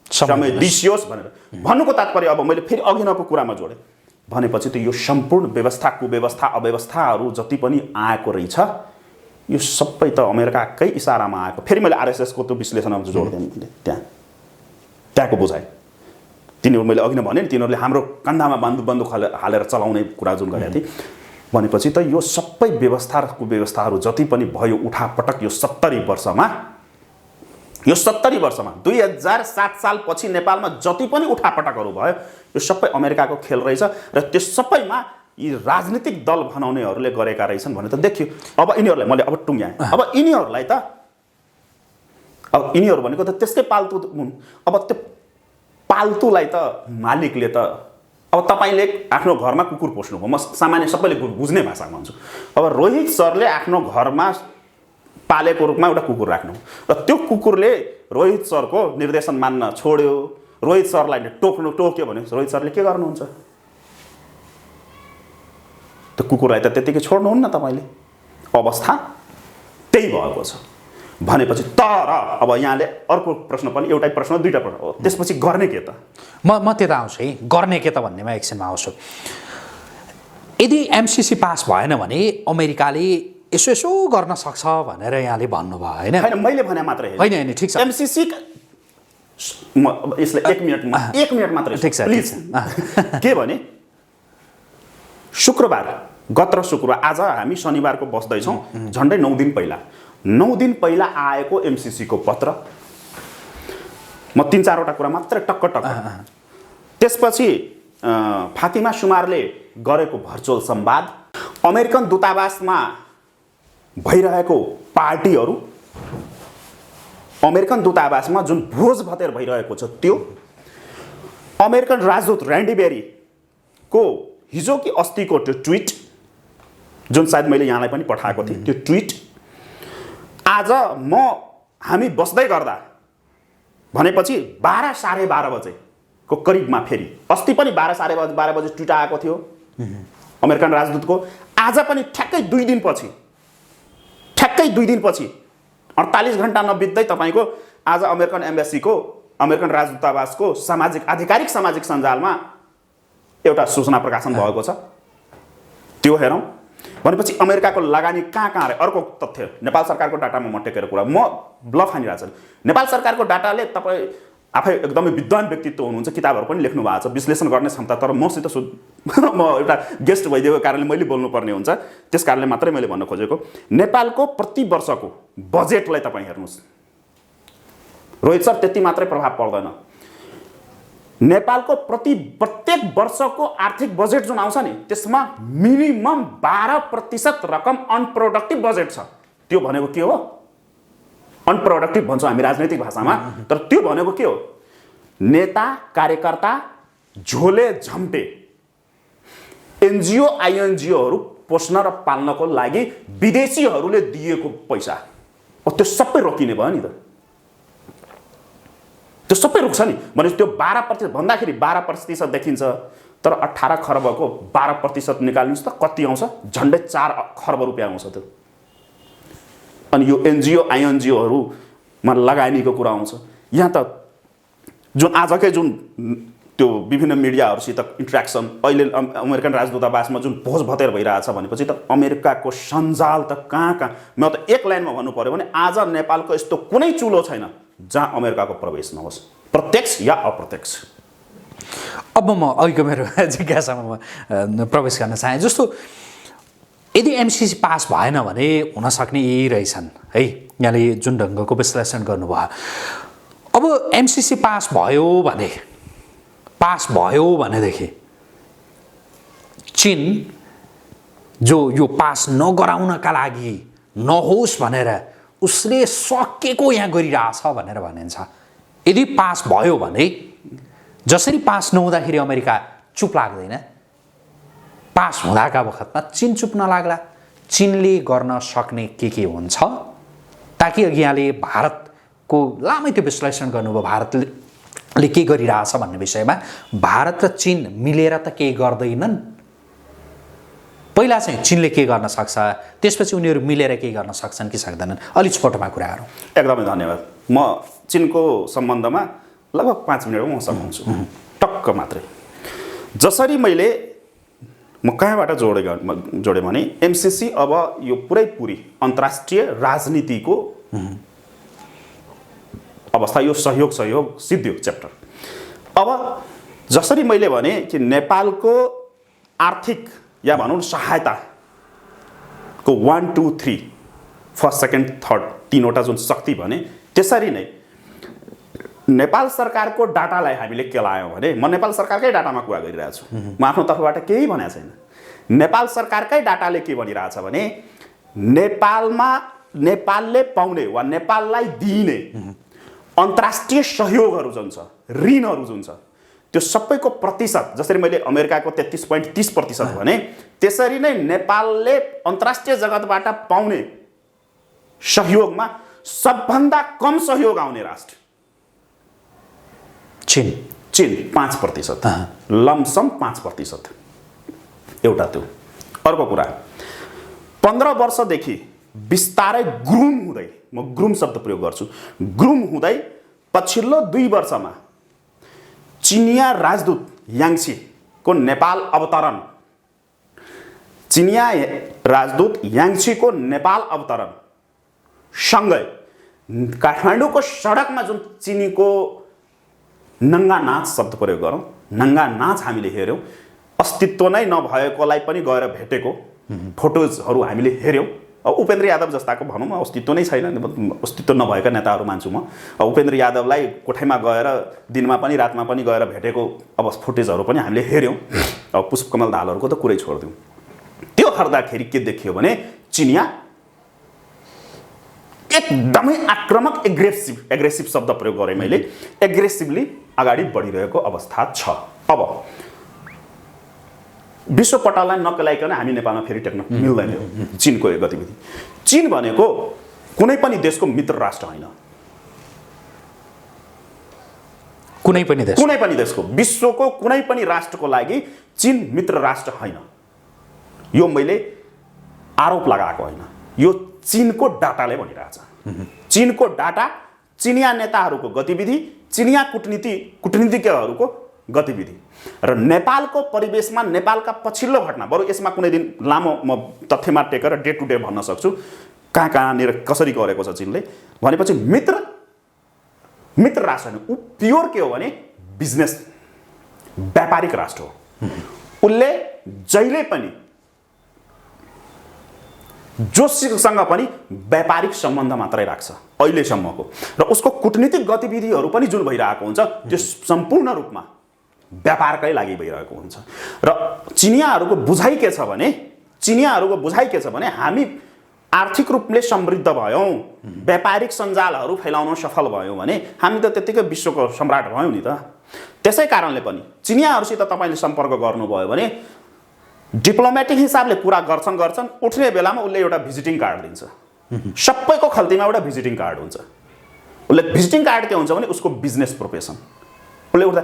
S2: समय दिसियोस् भनेर भन्नुको तात्पर्य अब मैले फेरि अघि नको कुरामा जोडेँ भनेपछि त यो सम्पूर्ण व्यवस्था कुव्यवस्था अव्यवस्थाहरू जति पनि आएको रहेछ यो सबै त अमेरिकाकै इसारामा आएको। फेरि मैले आरएसएसको त्यो विश्लेषणमा जोड्दिएँ मैले त्यहाँको बुझाएँ। तिनीहरू मैले अघि नै भने नि तिनीहरूले हाम्रो कन्धामा बन्दुक हालेर चलाउने कुरा जुन गरेका थिए भनेपछि त यो सबै व्यवस्था र कुव्यवस्थाहरू जति पनि भयो उठापटक यो 70 वर्षमा 2007 सालपछि नेपालमा जति पनि उठापटकहरू भयो यो सबै अमेरिकाको खेल रहेछ र त्यो सबैमा यी राजनीतिक दल बनाउनेहरूले गरेका रहेछन् भने त देखियो। अब यिनीहरूलाई मैले अब टुङ्ग्याएँ। अब यिनीहरूलाई त अब यिनीहरू भनेको त त्यसकै पाल्तु हुन्। अब त्यो पाल्तुलाई त मालिकले त अब तपाईँले आफ्नो घरमा कुकुर पोस्नुभयो, म सामान्य सबैले बुझ्ने भाषामा भन्छु। अब रोहित सरले आफ्नो घरमा पालेको रूपमा एउटा कुकुर राख्नु र त्यो कुकुरले रोहित सरको निर्देशन मान्न छोड्यो, रोहित सरलाई टोक्यो भने रोहित सरले के गर्नुहुन्छ? त्यो कुकुरलाई त त्यतिकै छोड्नुहुन्न तपाईँले। अवस्था त्यही भएको छ भनेपछि तर अब यहाँले अर्को प्रश्न पनि एउटै प्रश्न दुईटा प्रश्न हो, त्यसपछि गर्ने के त?
S1: म त्यता आउँछु है, गर्ने के त भन्नेमा एकछिनमा आउँछु। यदि एमसीसी पास भएन भने अमेरिकाले यसो गर्न सक्छ भनेर यहाँले भन्नुभयो होइन?
S2: हैन, मैले भने मात्रै
S1: होइन, ठिक छ।
S2: एमसीसी यसले 1 मिनट मात्रै
S1: ठिक छ
S2: प्लिज। के भने गत शुक्रबार आज हामी शनिबारको बस्दैछौँ, झन्डै 9 दिन पहिला आएको एमसीसी को पत्र म 3-4वटा कुरा मात्रै टक्क त्यसपछि फातिमा सुमारले गरेको भर्चुअल संवाद, अमेरिकन दूतावासमा भइरहेको पार्टीहरू, अमेरिकन दूतावासमा जुन भोज भतेर भइरहेको छ त्यो, अमेरिकन राजदूत र्यान्डी बेरी को हिजो कि अस्तिको त्यो ट्विट जुन सायद मैले यहाँलाई पनि पठाएको थिएँ, त्यो ट्विट आज हामी बस्दै गर्दा भनेपछि 12-12:30 बजेको करिबमा फेरि अस्ति पनि 12-12:30 बजे ट्विट आएको थियो अमेरिकन राजदूतको। आज पनि ठ्याक्कै 2 दिनपछि 48 घण्टा नबित्दै तपाईँको आज अमेरिकन एम्बेसीको अमेरिकन राजदूतावासको आधिकारिक सामाजिक सञ्जालमा एउटा सूचना प्रकाशन भएको छ। त्यो हेरौँ भनेपछि अमेरिकाको लगानी कहाँ रे? अर्को तथ्य, नेपाल सरकारको डाटामा म टेकेर कुरा म ब्लफ हानिरहेको छु। नेपाल सरकारको डाटाले तपाईँ आफै एकदमै विद्वान व्यक्तित्व हुनुहुन्छ, किताबहरू पनि लेख्नु भएको छ, विश्लेषण गर्ने क्षमता, तर मसित म एउटा गेस्ट भइदिएको कारणले मैले बोल्नुपर्ने हुन्छ, त्यस कारणले मात्रै मैले भन्न खोजेको। नेपालको प्रति वर्षको बजेटलाई तपाईँ हेर्नुहोस्, रोहित सर त्यति मात्रै प्रभाव पर्दैन। नेपालको प्रत्येक वर्षको आर्थिक बजेट जुन आउँछ नि त्यसमा मिनिमम 12% रकम अनप्रोडक्टिभ बजेट छ। त्यो भनेको के हो? अनप्रोडक्टिभ भन्छौँ हामी राजनैतिक भाषामा, तर त्यो भनेको के हो? नेता कार्यकर्ता झोले झम्टे एनजिओ आइएनजिओहरू पोस्न र पाल्नको लागि विदेशीहरूले दिएको पैसा, त्यो सबै रोकिने भयो नि त। त्यो सबै रोक्छ नि भनेपछि त्यो 12% भन्दाखेरि 12% देखिन्छ, तर 18 खर्बको 12% निकाल्नुहोस् त कति आउँछ? झन्डै 4 खर्ब रुपियाँ आउँछ त्यो। अनि यो एनजिओ आइएनजिओहरूमा लगानीको कुरा आउँछ। यहाँ त जुन आजकै जुन त्यो विभिन्न मिडियाहरूसित इन्ट्र्याक्सन, अहिले अमेरिकन राजदूतावासमा जुन भोज भतेर भइरहेछ भनेपछि त अमेरिकाको सञ्जाल त कहाँ म त एक लाइनमा भन्नु पर्यो भने आज नेपालको यस्तो कुनै चुलो छैन जहाँ अमेरिकाको प्रवेश नहोस्, प्रत्यक्ष या अप्रत्यक्ष।
S1: अब म अघिको मेरो जिज्ञासामा प्रवेश गर्न चाहेँ। जस्तो यदि एमसीसी पास भएन भने हुन सक्ने यही रहेछन् है, यहाँले जुन ढङ्गको विश्लेषण गर्नुभयो। अब एमसीसी पास भयो भनेदेखि चीन जो यो पास नगराउनका लागि नहोस् भनेर उसले सकेको यहाँ गरिरहेछ भनेर भनिन्छ। यदि पास भयो भने जसरी पास नहुँदाखेरि अमेरिका चुप लाग्दैन, पास हुँदाका बखतमा चीन चुप नलाग्ला। चीनले गर्न सक्ने के हुन्छ ताकि अघि यहाँले भारतको लामै त्यो विश्लेषण गर्नुभयो, भारतले के गरिरहेछ भन्ने विषयमा। भारत र चीन मिलेर त केही गर्दैनन्, पहिला चाहिँ चीनले के गर्न सक्छ, त्यसपछि उनीहरू मिलेर के गर्न सक्छन् कि सक्दैनन्, अलिक छोटोमा कुराहरू।
S2: एकदमै धन्यवाद। म चीनको सम्बन्धमा लगभग 5 मिनटमा म सघाउँछु, टक्क मात्रै। जसरी म कहाँबाट जोडेँ भने एमसिसी अब यो पुरै अन्तर्राष्ट्रिय राजनीतिको अवस्था, यो सहयोग सिद्धियो च्याप्टर। अब जसरी मैले भने कि नेपालको आर्थिक या भनौँ सहायताको 1 2 3 फर्स्ट सेकेन्ड थर्ड 3वटा जुन शक्ति भने, त्यसरी नै नेपाल सरकारको डाटालाई हामीले केलायौँ भने, म नेपाल सरकारकै डाटामा कुरा गरिरहेको छु, म आफ्नो तर्फबाट केही भनेको छैन। नेपाल सरकारकै डाटाले के भनिरहेछ भने नेपालले पाउने वा नेपाललाई दिइने अन्तर्राष्ट्रिय सहयोगहरू जुन छ, ऋणहरू जुन छ, त्यो सबैको प्रतिशत, जसरी मैले अमेरिकाको 33.30% भने, त्यसरी नै नेपालले अन्तर्राष्ट्रिय जगतबाट पाउने सहयोगमा सबभन्दा कम सहयोग आउने राष्ट्र चीन 5%, लमसम 5%। एउटा त्यो। अर्को कुरा, 15 वर्षदेखि बिस्तारै ग्रुम हुँदै, म ग्रुम शब्द प्रयोग गर्छु, ग्रुम हुँदै पछिल्लो 2 वर्षमा चिनिया राजदूत याङ्सीको नेपाल अवतरण, चिनिया राजदूत याङ्सीको नेपाल अवतरण सँगै काठमाडौँको सडकमा जुन चिनीको नङ्गा नाच शब्द प्रयोग गरौँ, नङ्गा नाच हामीले हेऱ्यौँ, अस्तित्व नै नभएकोलाई पनि गएर भेटेको फोटोजहरू हामीले हेऱ्यौँ। उपेन्द्र यादव जस्ताको भनौँ, अस्तित्व नै छैन, अस्तित्व नभएका नेताहरू मान्छु म। उपेन्द्र यादवलाई कोठैमा गएर दिनमा पनि रातमा पनि गएर भेटेको फुटेजहरू पनि हामीले हेऱ्यौँ। पुष्पकमल दाहालहरूको त कुरै छोडिदिउँ। त्यो हेर्दाखेरि के देखियो भने चिनिया एकदमै आक्रामक, एग्रेसिभ शब्द प्रयोग गरेँ मैले, एग्रेसिभली अगाडि बढिरहेको अवस्था छ। अब विश्व पटललाई नकेलाइकन हामी नेपालमा फेरि टेक्न मिल्दैन चीनको यो गतिविधि। चीन भनेको कुनै पनि देशको मित्र राष्ट्र होइन, कुनै पनि देशको, विश्वको कुनै पनि राष्ट्रको लागि चीन मित्र राष्ट्र होइन। यो मैले आरोप लगाएको होइन, यो चीनको डाटाले भनिरहेछ। चीनको डाटा, चिनिया नेताहरूको गतिविधि, चिनिया कूटनीतिज्ञहरूको गतिविधि र नेपालको परिवेशमा नेपालका पछिल्लो घटना, बरु यसमा कुनै दिन लामो म तथ्यमा टेकेर डे टु डे भन्न सक्छु कहाँनिर कसरी गरेको छ चीनले। भनेपछि मित्र राष्ट्र होइन, ऊ प्योर के हो भने बिजनेस, व्यापारिक राष्ट्र हो। उसले जहिले पनि जोसँग पनि व्यापारिक सम्बन्ध मात्रै राख्छ अहिलेसम्मको, र उसको कूटनीतिक गतिविधिहरू पनि जुन भइरहेको हुन्छ त्यो सम्पूर्ण रूपमा व्यापारकै लागि भइरहेको हुन्छ। र चिनियाहरूको बुझाइ के छ भने हामी आर्थिक रूपले समृद्ध भयौँ, व्यापारिक सञ्जालहरू फैलाउन सफल भयौँ भने हामी त त्यत्तिकै विश्वको सम्राट भयौँ नि त। त्यसै कारणले पनि चिनियाहरूसित तपाईँले सम्पर्क गर्नुभयो भने डिप्लोमेटिक हिसाबले कुरा गर्छन्, उठ्ने बेलामा उसले एउटा भिजिटिङ कार्ड दिन्छ। सबैको खल्तीमा एउटा भिजिटिङ कार्ड हुन्छ। उसले भिजिटिङ कार्ड के हुन्छ भने उसको बिजनेस प्रोफेसन। उसले उठ्दा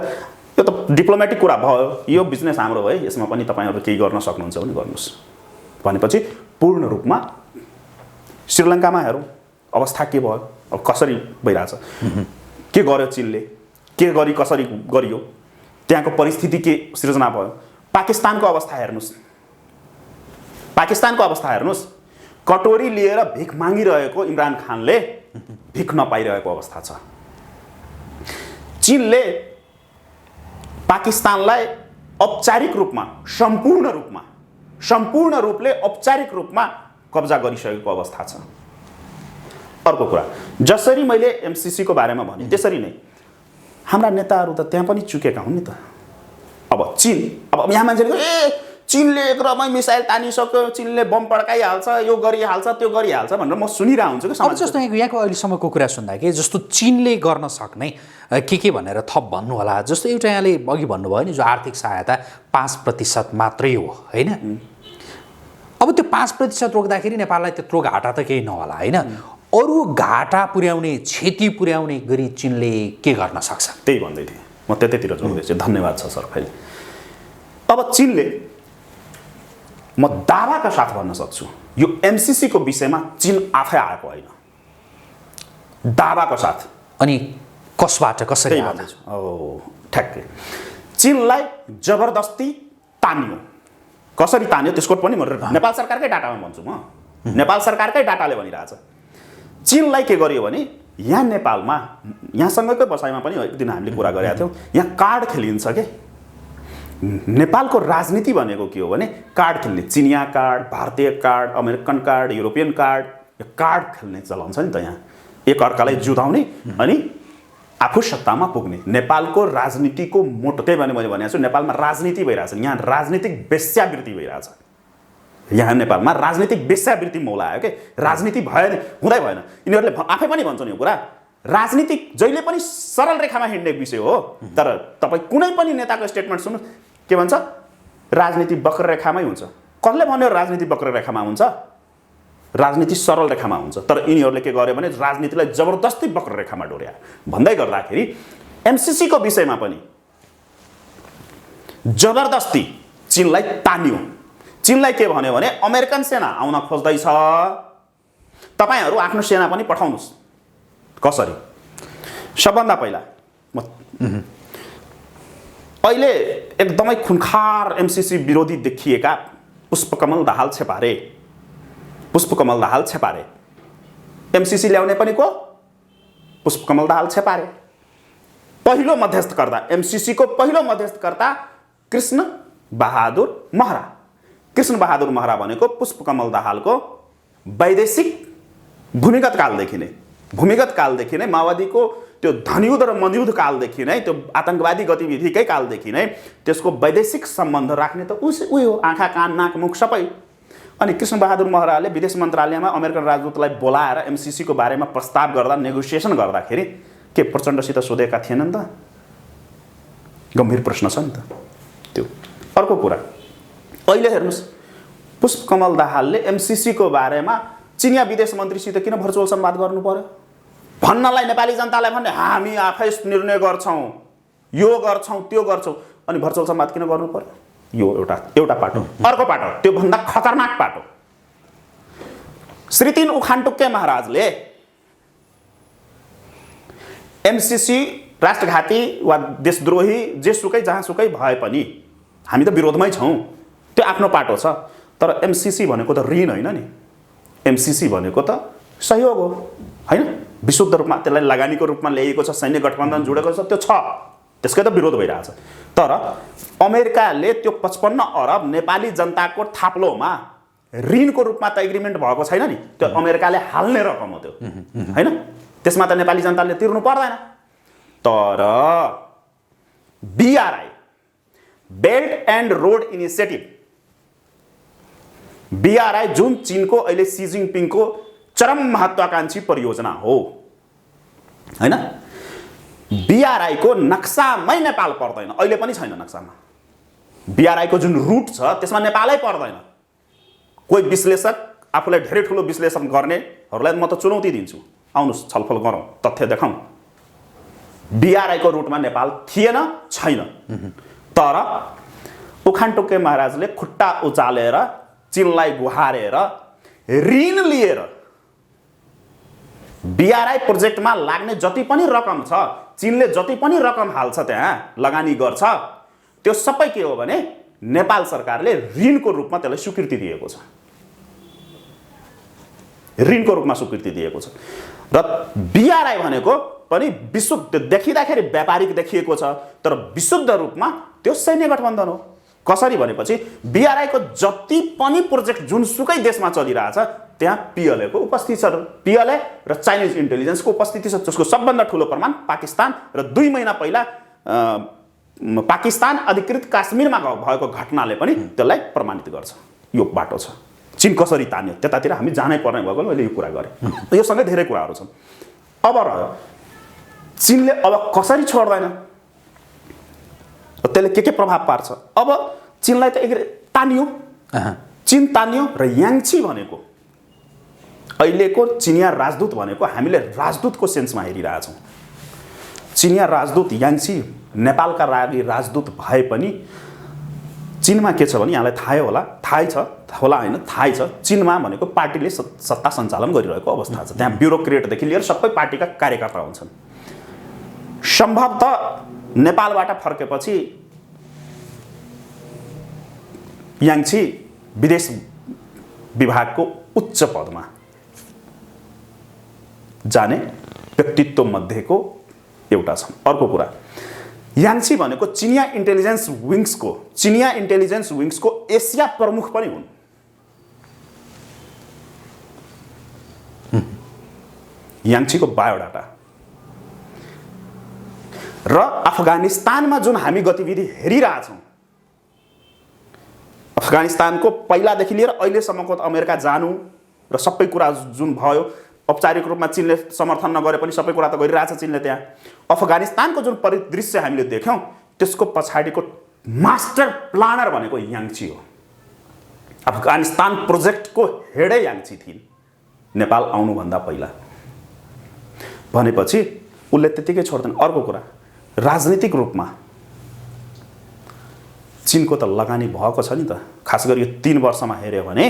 S2: यो त डिप्लोमेटिक कुरा भयो, यो बिजनेस हाम्रो भयो, यसमा पनि तपाईँहरू केही गर्न सक्नुहुन्छ भने गर्नुहोस् भनेपछि पूर्ण रूपमा श्रीलङ्कामा हेरौँ अवस्था के भयो, अब कसरी भइरहेछ, के गर्यो चिनले, के गरी कसरी गरियो, त्यहाँको परिस्थिति के सृजना भयो। पाकिस्तानको अवस्था हेर्नुहोस्, कटोरी लिएर भिख मागिरहेको इमरान खानले भिख नपाइरहेको अवस्था छ। चीनले पाकिस्तानलाई औपचारिक रूपमा, सम्पूर्ण रूपले औपचारिक रूपमा कब्जा गरिसकेको अवस्था छ। अर्को कुरा, जसरी मैले एमसिसीको बारेमा भने त्यसरी नै हाम्रा नेताहरू त त्यहाँ पनि चुकेका हुन् नि त। अब यहाँ मान्छेले चीनले एकदमै मिसाइल तानिसक्यो, चीनले बम पड्काइहाल्छ, यो गरिहाल्छ, त्यो गरिहाल्छ भनेर म सुनिरहेको हुन्छु कि
S1: अब जस्तो यहाँको अहिलेसम्मको कुरा सुन्दा कि जस्तो चीनले गर्न सक्ने के भनेर थप भन्नु होला। जस्तो एउटा यहाँले अघि भन्नुभयो नि, जो आर्थिक सहायता 5% मात्रै हो होइन। अब त्यो 5% रोक्दाखेरि नेपाललाई त्यत्रो घाटा त केही नहोला होइन। अरू घाटा पुर्याउने, क्षति पुर्याउने गरी चीनले के गर्न सक्छ?
S2: त्यही भन्दै थिएँ म, त्यतैतिर जोड्दैछु। धन्यवाद छ सर। फेरि अब चीनले म दावाका साथ भन्न सक्छु यो एमसीसी को विषयमा चीन आफै आएको होइन, दावाका साथ।
S1: अनि कसबाट कसरी आयो?
S2: ठ्याक्कै चीनलाई जबरदस्ती तानियो। कसरी तान्यो त्यसको पनि म नेपाल सरकारकै डाटामा भन्छु। म नेपाल सरकारकै डाटाले भनिरहेछ चीनलाई के गर्यो भने यहाँ नेपालमा यहाँसँगकै बसाइमा पनि एक दिन हामीले कुरा गरेका थियौँ, यहाँ कार्ड खेलिन्छ के। नेपालको राजनीति भनेको के हो भने कार्ड खेल्ने, चिनिया कार्ड, भारतीय card, American card, European card, यो कार्ड खेल्ने चलन छ नि त। यहाँ एक अर्कालाई जुधाउने अनि आफू सत्तामा पुग्ने। नेपालको राजनीतिको मोटो त्यही भने मैले भनेको छु नेपालमा राजनीति भइरहेछ, यहाँ राजनीतिक वेश्यावृत्ति भइरहेछ। यहाँ नेपालमा राजनीतिक वेश्यावृत्ति मौलायो के। राजनीति भएन, हुँदै भएन। यिनीहरूले आफै पनि भन्छन् यो कुरा, राजनीतिक जहिले पनि सरल रेखामा हिँड्ने विषय हो। तर तपाईँ कुनै पनि नेताको स्टेटमेन्ट सुन्नु, के भन्छ? राजनीति वक्र रेखामै हुन्छ। कसले भन्यो राजनीति वक्र रेखामा हुन्छ? राजनीति सरल रेखामा हुन्छ। तर यिनीहरूले के गर्यो भने राजनीतिलाई जबरदस्ती वक्र रेखामा डोर्या। भन्दै गर्दाखेरि एमसीसी को विषयमा पनि जबरदस्ती चीनलाई तान्यो। चीनलाई के भन्यो भने अमेरिकन सेना आउन खोज्दैछ, तपाईहरू आफ्नो सेना पनि पठाउनुस्। कसरी? सबभन्दा पहिला अहिले एकदमै खुनखार एमसीसी विरोधी देखिएका पुष्पकमल दाहाल छेपारे एमसीसी ल्याउने पनि को? पुष्पकमल दाहाल छेपारे। पहिलो मध्यस्थकर्ता, एमसीसी को पहिलो मध्यस्थकर्ता कृष्ण बहादुर महरा भनेको पुष्पकमल दाहालको वैदेशिक भूमिगत कालदेखि नै माओवादीको त्यो धनयुद्ध र मध्ययुद्ध कालदेखि नै, त्यो आतंकवादी गतिविधिकै कालदेखि नै त्यसको वैदेशिक सम्बन्ध राख्ने त उही हो, आँखा कान नाक मुख सबै। अनि कृष्ण बहादुर महराले विदेश मन्त्रालयमा अमेरिकन राजदूतलाई बोलाएर एमसीसी को बारेमा प्रस्ताव गर्दा, नेगोसिएसन गर्दाखेरि के प्रचण्डसित सोधेका थिएनन् त? गम्भीर प्रश्न छ नि त त्यो। अर्को कुरा, अहिले हेर्नुस् पुष्पकमल दाहालले एमसीसी को बारेमा चिनिया विदेश मन्त्रीसित किन भर्चुअल संवाद गर्नु पर्यो? भन्नलाई नेपाली जनतालाई भन्ने हामी आफै निर्णय गर्छौँ, यो गर्छौँ त्यो गर्छौँ, अनि भर्चुअल संवाद किन गर्नु पर्यो? यो एउटा पाटो। अर्को पाटो, त्यो भन्दा खतरनाक पाटो, श्री 3 उखानटुक्के महाराजले एमसीसी राष्ट्रघाती वा देशद्रोही जेसुकै जहाँसुकै भए पनि हामी त विरोधमै छौँ, त्यो आफ्नो पाटो छ। तर एमसीसी भनेको त ऋण होइन नि, एमसीसी भनेको त सहयोग हो हैन? विशुद्ध रूपमा त्यसलाई लगानीको रूपमा ल्याइएको छ, सैन्य गठबन्धन जोडेको छ, त्यो छ, त्यसकै त विरोध भइरहेछ। तर अमेरिकाले त्यो 55 अरब नेपाली जनताको थाप्लोमा ऋणको रूपमा त एग्रिमेन्ट भएको छैन नि, त्यो अमेरिकाले हाल्ने रकम हो त्यो हैन? त्यसमा त नेपाली जनताले तिर्नु पर्दैन। तर BRI, belt and road initiative, BRI जुन चीनको अहिले सी जिनपिङको चरम महत्वाकांक्षी परियोजना हो हैन? बीआरआई को नक्सामै नेपाल पर्दैन, अहिले पनि छैन नक्सामा। बीआरआई को जुन रुट छ त्यसमा नेपालै पर्दैन। कोही विश्लेषक, आफूलाई धेरै ठुलो विश्लेषण गर्नेहरूलाई म त चुनौती दिन्छु, आउनुस् छलफल गरौँ, तथ्य देखाउँ। बीआरआई को रुटमा नेपाल थिएन, छैन। तर उखानटुक्के महाराजले खुट्टा उचालेर चीनलाई गुहारेर ऋण लिएर बीआरआई प्रोजेक्टमा लाग्ने जति पनि रकम छ, चीनले जति पनि रकम हाल्छ त्यहाँ लगानी गर्छ, त्यो सबै के हो भने नेपाल सरकारले ऋणको रूपमा त्यसलाई स्वीकृति दिएको छ, ऋणको रूपमा स्वीकृति दिएको छ। र बीआरआई भनेको पनि विशुद्ध देखिँदाखेरि व्यापारिक देखिएको छ, तर विशुद्ध रूपमा त्यो सैन्य गठबन्धन हो। कसरी भनेपछि बीआरआई को जति पनि प्रोजेक्ट जुनसुकै देशमा चलिरहेछ त्यहाँ पिएलए को उपस्थिति छ, पिएलए र चाइनिज इन्टेलिजेन्सको उपस्थिति छ। जसको सबभन्दा ठुलो प्रमाण पाकिस्तान र 2 महिना पहिला पाकिस्तान अधिकृत काश्मीरमा भएको घटनाले पनि त्यसलाई प्रमाणित गर्छ। यो बाटो छ। चीन कसरी तान्यो त्यतातिर हामी जानै पर्ने भएको मैले यो कुरा गरेँ। यो सँगै धेरै कुराहरू छन्। अब रह्यो चीनले अब कसरी छोड्दैन, त्यसले के प्रभाव पार्छ। अब चीनलाई त तानियो, चीन तानियो र याङची भनेको अहिलेको चिनिया राजदूत भनेको हामीले राजदूतको सेन्समा हेरिरहेछौँ। चिनिया राजदूत याङची नेपालका लागि राजदूत भए पनि चीनमा के छ भने यहाँलाई थाहै होला, थाहै छ होला होइन, थाहै छ, चीनमा भनेको पार्टीले सत्ता सञ्चालन गरिरहेको अवस्था छ। त्यहाँ ब्युरोक्रेटदेखि लिएर सबै पार्टीका कार्यकर्ता हुन्छन्। सम्भवतः नेपालबाट फर्केपछि याङची विदेश विभागको उच्च पदमा जाने व्यक्तित्व मध्येको एउटा छ। अर्को कुरा, याङची भनेको चिनिया इन्टेलिजेन्स विङ्सको एसिया प्रमुख पनि हुन्। याङचीको बायोडाटा र अफगानिस्तानमा जुन हामी गतिविधि हेरिरहेछौँ, अफगानिस्तानको पहिलादेखि लिएर अहिलेसम्मको अमेरिका जानु र सबै कुरा जुन भयो, औपचारिक रूपमा चीनले समर्थन नगरे पनि सबै कुरा त गरिरहेछ चीनले। त्यहाँ अफगानिस्तानको जुन परिदृश्य हामीले देख्यौँ त्यसको पछाडिको मास्टर प्लानर भनेको याङची हो। अफगानिस्तान प्रोजेक्टको हेडै याङची थिइन् नेपाल आउनुभन्दा पहिला। भनेपछि उसले त्यतिकै छोड्दैन। अर्को कुरा, राजनीतिक रूपमा चीनको त लगानी भएको छ नि त। खास गरी यो 3 वर्षमा हेऱ्यो भने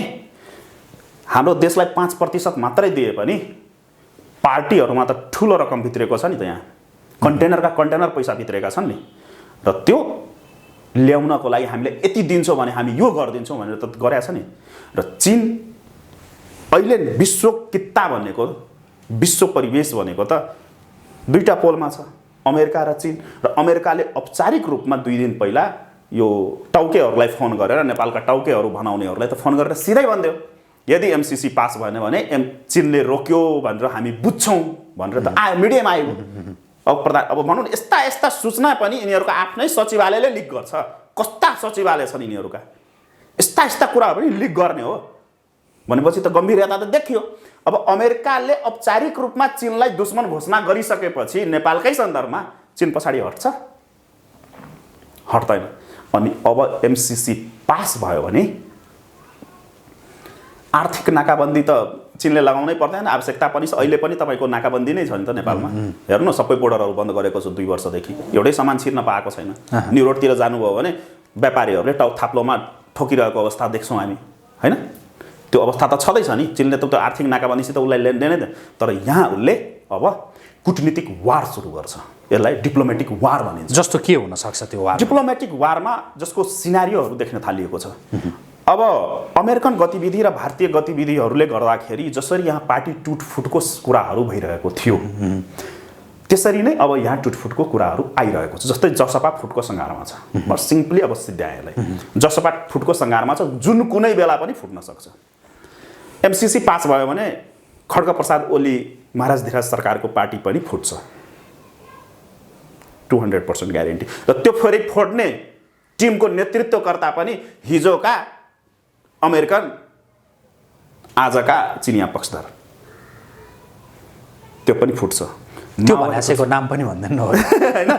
S2: हाम्रो देशलाई 5% मात्रै दिए पनि पार्टीहरूमा त ठुलो रकम भित्रेको छ नि त। यहाँ कन्टेनरका कन्टेनर पैसा भित्रेका छन् नि, र त्यो ल्याउनको लागि हामीले यति दिन्छौँ भने हामी यो गरिदिन्छौँ भनेर त गरेका छ नि। र चीन अहिले विश्व कित्ता भनेको, विश्व परिवेश भनेको त दुईटा पोलमा छ, अमेरिका र चीन। र अमेरिकाले औपचारिक रूपमा 2 दिन पहिला यो टाउकेहरूलाई फोन गरेर, नेपालका टाउकेहरू बनाउनेहरूलाई त फोन गरेर सिधै भनिदियो यदि एमसीसी पास भएन भने चीनले रोक्यो भनेर हामी बुझ्छौँ भनेर त आयो, मिडियामा आयो। अब भनौँ न, यस्ता यस्ता सूचना पनि यिनीहरूको आफ्नै सचिवालयले लिक गर्छ। कस्ता सचिवालय छन् यिनीहरूका, यस्ता यस्ता कुराहरू पनि लिक गर्ने हो भनेपछि त गम्भीरता त देखियो। अब अमेरिकाले औपचारिक रूपमा चीनलाई दुश्मन घोषणा गरिसकेपछि नेपालकै सन्दर्भमा चीन पछाडि हट्छ? हट्दैन। अनि अब एमसीसी पास भयो भने आर्थिक नाकाबन्दी त चीनले लगाउनै पर्दैन, आवश्यकता पनि छ। अहिले पनि तपाईँको नाकाबन्दी नै छ नि त नेपालमा। हेर्नु, सबै बोर्डरहरू बन्द गरेको छ 2 वर्षदेखि, एउटै सामान छिर्न पाएको छैन। न्यु रोडतिर जानुभयो भने व्यापारीहरूले थाप्लोमा ठोकिरहेको अवस्था देख्छौँ हामी, होइन? त्यो अवस्था त छँदैछ नि। चीनले त आर्थिक नाकाबन्दीसित उसलाई लेनदेनै दिँदैन। तर यहाँ उसले अब कुटनीतिक वार सुरु गर्छ। यसलाई डिप्लोमेटिक वार भनिन्छ।
S1: जस्तो के हुन सक्छ त्यो वार?
S2: डिप्लोमेटिक वारमा जसको सिनारियोहरू देख्न थालिएको छ। अब अमेरिकन गतिविधि र भारतीय गतिविधिहरूले गर्दाखेरि जसरी यहाँ पार्टी टुटफुटको कुराहरू भइरहेको थियो, त्यसरी नै अब यहाँ टुटफुटको कुराहरू आइरहेको छ। जस्तै जसपा फुटको सङ्घारमा छ। म सिम्पली अब सिद्ध्याएलाई, जसपा फुटको सङ्घारमा छ, जुन कुनै बेला पनि फुट्न सक्छ। एमसीसी पास भयो भने खड्गप्रसाद ओली महाराज धिराज सरकारको पार्टी पनि फुट्छ, 200% ग्यारेन्टी। र त्यो फेरि फोड्ने टिमको नेतृत्वकर्ता पनि हिजोका अमेरिकन, आजका चिनिया पक्षधर, त्यो पनि फुट्छ।
S1: त्यो भनेको नाम पनि भन्दैन होइन?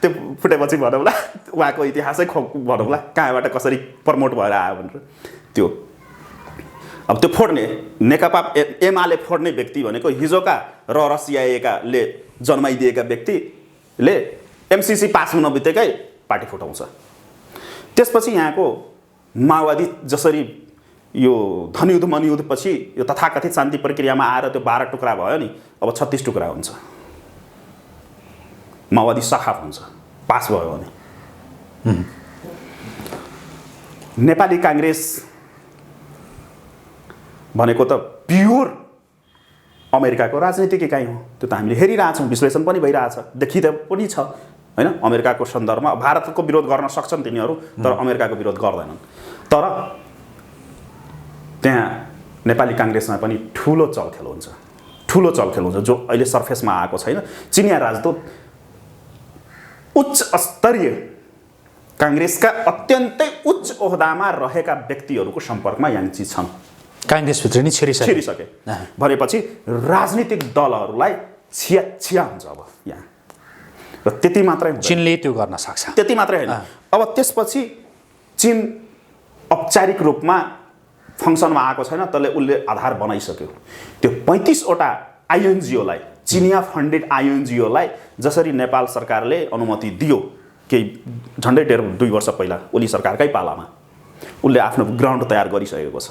S2: त्यो फुटेपछि भनौँला उहाँको इतिहासै भनौँला, कहाँबाट कसरी प्रमोट भएर आयो भनेर। त्यो अब त्यो फोड्ने नेकपा एमाले फोड्ने व्यक्ति भनेको हिजोका रसियाएकाले जन्माइदिएका व्यक्तिले एमसीसी पास हुन बित्तिकै पार्टी फुटाउँछ। त्यसपछि यहाँको माओवादी जसरी यो धनयुद्ध मनयुद्धपछि यो तथाकथित शान्ति प्रक्रियामा आएर त्यो 12 टुक्रा भयो नि, अब 36 टुक्रा हुन्छ। माओवादी शाखा हुन्छ पास भयो भने। नेपाली काङ्ग्रेस भनेको त प्योर अमेरिकाको राजनीतिक इकाइ हो। त्यो त हामीले हेरिरहेछौँ, विश्लेषण पनि भइरहेछ, देखिँदा पनि छ, होइन? अमेरिकाको सन्दर्भमा भारतको विरोध गर्न सक्छन् तिनीहरू, तर अमेरिकाको विरोध गर्दैनन्। तर त्यहाँ नेपाली काङ्ग्रेसमा पनि ठुलो चलखेल हुन्छ, जो अहिले सर्फेसमा आएको छैन। चिनिया राजदूत उच्च स्तरीय काङ्ग्रेसका अत्यन्तै उच्च ओहदामा रहेका व्यक्तिहरूको सम्पर्कमा याङची छन्।
S1: काङ्ग्रेसभित्र नै छिरिसके
S2: भनेपछि राजनीतिक दलहरूलाई छिया हुन्छ अब यहाँ। र त्यति मात्रै
S1: चीनले त्यो गर्न सक्छ,
S2: त्यति मात्रै होइन। अब त्यसपछि चीन औपचारिक रूपमा फङ्सनमा आएको छैन, त्यसले उसले आधार बनाइसक्यो। त्यो 35 वटा आइएनजिओलाई, चिनिया फन्डेड आइएनजिओलाई जसरी नेपाल सरकारले अनुमति दियो केही झन्डै 1.5-2 वर्ष पहिला ओली सरकारकै पालामा उसले आफ्नो ग्राउन्ड तयार गरिसकेको छ।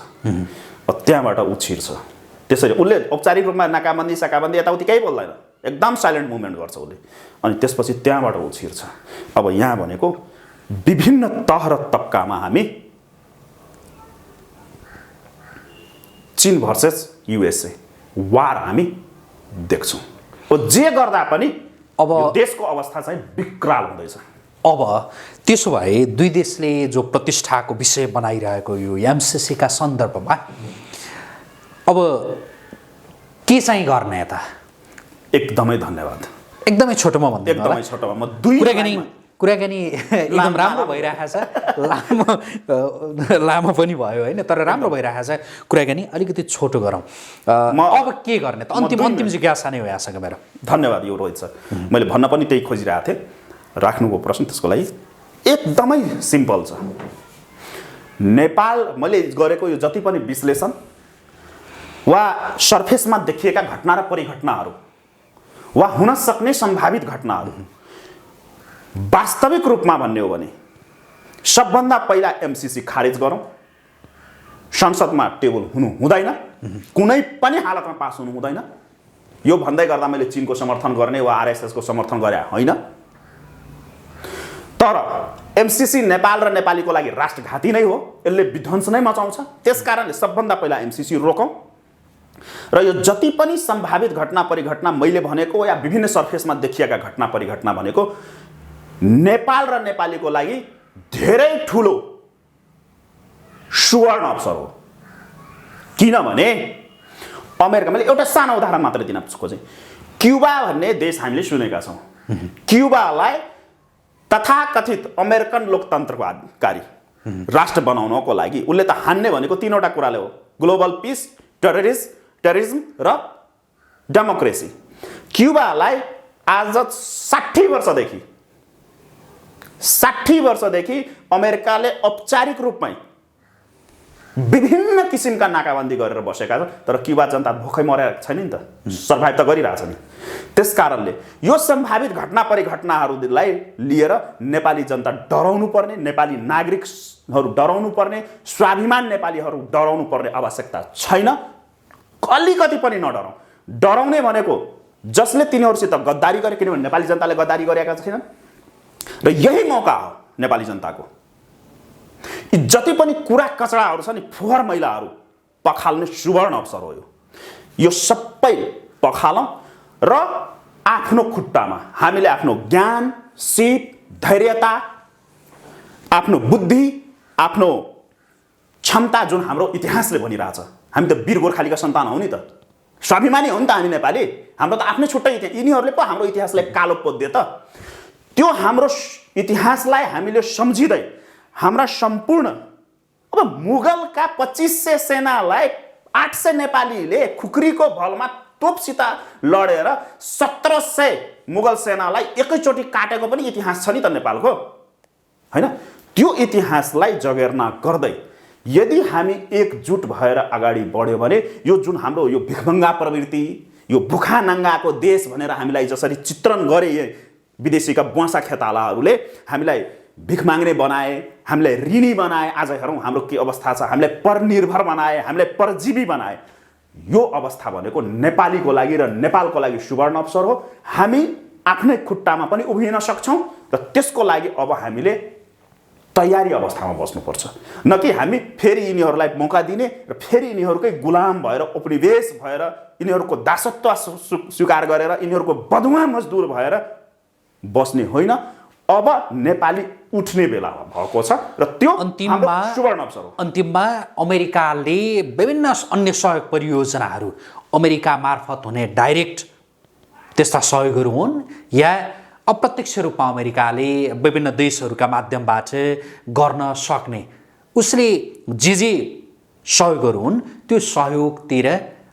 S2: त्यहाँबाट ऊ छिर्छ। त्यसरी उसले औपचारिक रूपमा नाकाबन्दी साकाबन्दी यताउति केही बोल्दैन, एकदम साइलेन्ट मुभमेन्ट गर्छ उसले। अनि त्यसपछि त्यहाँबाट ऊ छिर्छ। अब यहाँ भनेको विभिन्न तह र तबकामा हामी चीन भर्सेस युएसए वार हामी देख्छौँ। जे गर्दा पनि अब देशको अवस्था चाहिँ विकराल हुँदैछ।
S1: अब त्यसो भए दुई देशले जो प्रतिष्ठाको विषय बनाइरहेको यो एमसिसीका सन्दर्भमा अब के चाहिँ गर्ने त?
S2: एकदमै धन्यवाद।
S1: एकदमै छोटोमा भन्दै
S2: एकदमै छोटोमा म दुई
S1: कुराकानी एकदम राम्रो भइरहेको छ, लामो पनि भयो होइन, तर राम्रो भइरहेको छ कुराकानी। अलिकति छोटो गरौँ। अब के गर्ने त? अन्तिम जिज्ञासा नै हो यहाँसँग मेरो।
S2: धन्यवाद यो रोहित सर। मैले भन्न पनि त्यही खोजिरहेको थिएँ, राख्नुको प्रश्न त्यसको लागि एकदमै सिम्पल छ। नेपाल मैले गरेको यो जति पनि विश्लेषण वा सर्फेसमा देखिएका घटना र परिघटनाहरू वा हुन सक्ने सम्भावित घटनाहरू वास्तविक रूपमा भन्ने हो भने सबभन्दा पहिला एमसिसी खारेज गरौँ। संसदमा टेबल हुनु हुँदैन, कुनै पनि हालतमा पास हुनु हुँदैन। यो भन्दै गर्दा मैले चीनको समर्थन गर्ने वा आरएसएसको समर्थन गरे होइन, तर एमसिसी नेपाल र नेपालीको लागि राष्ट्रघाती नै हो, यसले विध्वंस नै मचाउँछ। त्यसकारणले सबभन्दा पहिला एमसिसी रोकौँ र यो जति पनि सम्भावित घटना परिघटना मैले भनेको या विभिन्न सर्फेसमा देखिएका घटना परिघटना भनेको नेपाल र नेपालीको लागि धेरै ठुलो सुवर्ण अवसर हो। किनभने अमेरिका, मैले एउटा सानो उदाहरण मात्र दिन खोजेँ। क्युबा भन्ने देश हामीले सुनेका छौँ। क्युबालाई तथाकथित अमेरिकन लोकतन्त्रवादी राष्ट्र बनाउनको लागि उसले त हान्ने भनेको तीनवटा कुराले हो: ग्लोबल पिस, टेररिज्म र डेमोक्रेसी। क्युबालाई आज 60 वर्षदेखि अमेरिकाले औपचारिक रूपमै विभिन्न किसिमका नाकाबन्दी गरेर बसेका छन्, तर क्युबा जनता भोकै मरेको छैन नि त, सर्भाइभ त गरिरहेछ नि। त्यसकारणले यो सम्भावित घटना परिघटनाहरूलाई लिएर नेपाली जनता डराउनु पर्ने, नेपाली नागरिकहरू डराउनु पर्ने, स्वाभिमान नेपालीहरू डराउनु पर्ने आवश्यकता छैन। अलिकति पनि नडराउँ। डराउने भनेको जसले तिनीहरूसित गद्दारी गरे, किनभने नेपाली जनताले गद्दारी गरेका छैनन् र यही मौका हो नेपाली जनताको। जति पनि कुरा कचडाहरू छ नि, फोहोर मैलाहरू पखाल्ने सुवर्ण अवसर हो यो सबै पखालौँ र आफ्नो खुट्टामा हामीले आफ्नो ज्ञान, सिप, धैर्यता, आफ्नो बुद्धि, आफ्नो क्षमता जुन हाम्रो इतिहासले भनिरहेछ, हामी त वीर गोर्खालीका सन्तान हौ नि त, स्वाभिमानी हो नि त हामी नेपाली। हाम्रो त आफ्नै छुट्टै इतिहास, यिनीहरूले पो हाम्रो इतिहासलाई कालो पोद्दिए त। त्यो हाम्रो इतिहासलाई हामीले सम्झिँदै हाम्रा सम्पूर्ण, अब मुगलका 2500 सेनालाई 800 नेपालीले खुकुरीको बलमा तोपसित लडेर 1700 मुगल सेनालाई एकैचोटि काटेको पनि इतिहास छ नि त नेपालको, हैन? त्यो इतिहासलाई जगेर्ना गर्दै यदि हामी एकजुट भएर अगाडि बढ्यो भने यो जुन हाम्रो यो भिखमङ्गा प्रवृत्ति, यो भुखा नङ्गाको देश भनेर हामीलाई जसरी चित्रण गरे विदेशीका बुवासा खेतालाहरूले, हामीलाई भिख माग्ने बनाए, हामीलाई ऋणी बनाए, आज हेरौँ हाम्रो के अवस्था छ, हामीलाई परनिर्भर बनाए, हामीलाई परजीवी बनाए। यो अवस्था भनेको नेपालीको लागि र नेपालको लागि सुवर्ण अवसर हो। हामी आफ्नै खुट्टामा पनि उभिन सक्छौँ र त्यसको लागि अब हामीले तयारी अवस्थामा बस्नुपर्छ, न कि हामी फेरि यिनीहरूलाई मौका दिने र फेरि यिनीहरूकै गुलाम भएर, उपनिवेश भएर, यिनीहरूको दासत्व स्वीकार गरेर, यिनीहरूको बदुवा मजदुर भएर बस्ने होइन। अब नेपाली उठ्ने बेला भएको छ र त्यो
S1: अन्तिममा
S2: सुवर्ण अवसर हो।
S1: अन्तिममा अमेरिकाले विभिन्न अन्य सहयोग परियोजनाहरू अमेरिका मार्फत हुने डाइरेक्ट त्यस्ता सहयोगहरू हुन् या अप्रत्यक्ष रूपमा अमेरिकाले विभिन्न देशहरूका माध्यमबाट गर्न सक्ने उसले जे सहयोगहरू हुन्, त्यो सहयोगतिर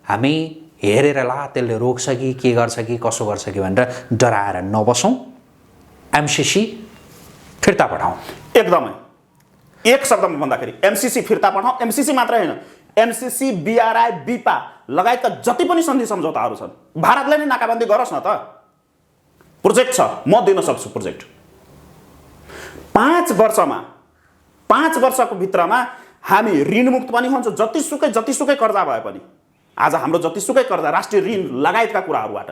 S1: हामी हेरेर ला त्यसले रोक्छ कि के गर्छ कि कसो गर्छ कि भनेर डराएर नबसौँ। एमसिसी फिर्ता पठाउँ।
S2: एकदमै एक शब्दमा भन्दाखेरि एमसिसी फिर्ता पठाउँ। एमसिसी मात्रै होइन, एमसिसी, बिआरआई, बिपा लगायतका जति पनि सन्धि सम्झौताहरू छन्, भारतले नै नाकाबन्दी गरोस् न त। प्रोजेक्ट छ, म दिन सक्छु प्रोजेक्ट। 5 वर्षको भित्रमा हामी ऋणमुक्त पनि हुन्छौँ। जतिसुकै कर्जा भए पनि, आज हाम्रो जतिसुकै कर्जा, राष्ट्रिय ऋण लगायतका कुराहरूबाट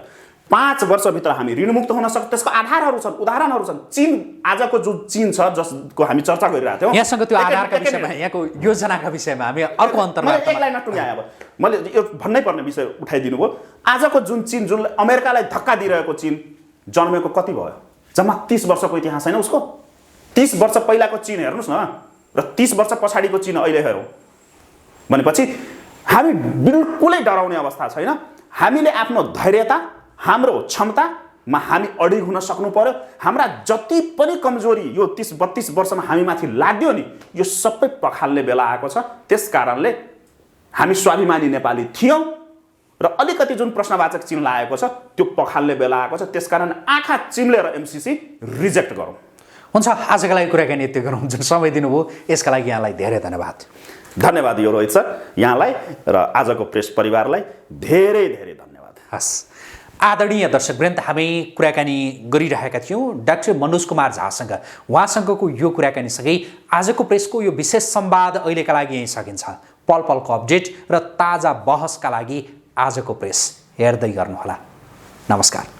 S2: 5 वर्षभित्र हामी ऋणमुक्त हुन सक्छौँ। त्यसको आधारहरू छन्, उदाहरणहरू छन्। चीन, आजको जो चीन छ जसको हामी चर्चा गरिरहेका थियौँ,
S1: यहाँसँग त्यो आधारका विषयमा, यहाँको योजनाका विषयमा हामी अर्को अन्तर्वार्ता
S2: एक लाइन टुङ्गाएँ। अब मैले यो भन्नै पर्ने विषय उठाइदिनु भयो। आजको जुन चीन, जुन अमेरिकालाई धक्का दिइरहेको चीन जन्मेको कति भयो? जम्मा 30 वर्षको इतिहास छैन उसको। 30 वर्ष पहिलाको चीन हेर्नुहोस् न र 30 वर्ष पछाडिको चीन अहिले हेरौँ भनेपछि हामी बिल्कुलै डराउने अवस्था छैन। हामीले आफ्नो धैर्यता, हाम्रो क्षमतामा हामी अडिग हुन सक्नु पर्यो। हाम्रा जति पनि कमजोरी यो 30-32 वर्षमा हामीमाथि लाद्यो नि, यो सबै पखाल्ने बेला आएको छ। त्यस कारणले हामी स्वाभिमानी नेपाली थियौँ र अलिकति जुन प्रश्नवाचक चिन्ह लागेको छ त्यो पखाल्ने बेला आएको छ। त्यसकारण आँखा चिम्लेर एमसीसी रिजेक्ट गरौँ।
S1: हुन्छ, आजका लागि कुराकानी यति गरौँ। जुन समय दिनुभयो यसका लागि यहाँलाई धेरै धन्यवाद।
S2: धन्यवाद यो रोहित सर, यहाँलाई र आजको प्रेस परिवारलाई धेरै धेरै धन्यवाद।
S1: हस्, आदरणीय दर्शकवृन्द, हामी कुराकानी गरिरहेका थियौँ डाक्टर मनोज कुमार झासँग। उहाँसँगको यो कुराकानीसँगै आजको प्रेसको यो विशेष संवाद अहिलेका लागि यहीँ सकिन्छ। पल पलको अपडेट र ताजा बहसका लागि आजको प्रेस हेर्दै गर्नुहोला। नमस्कार।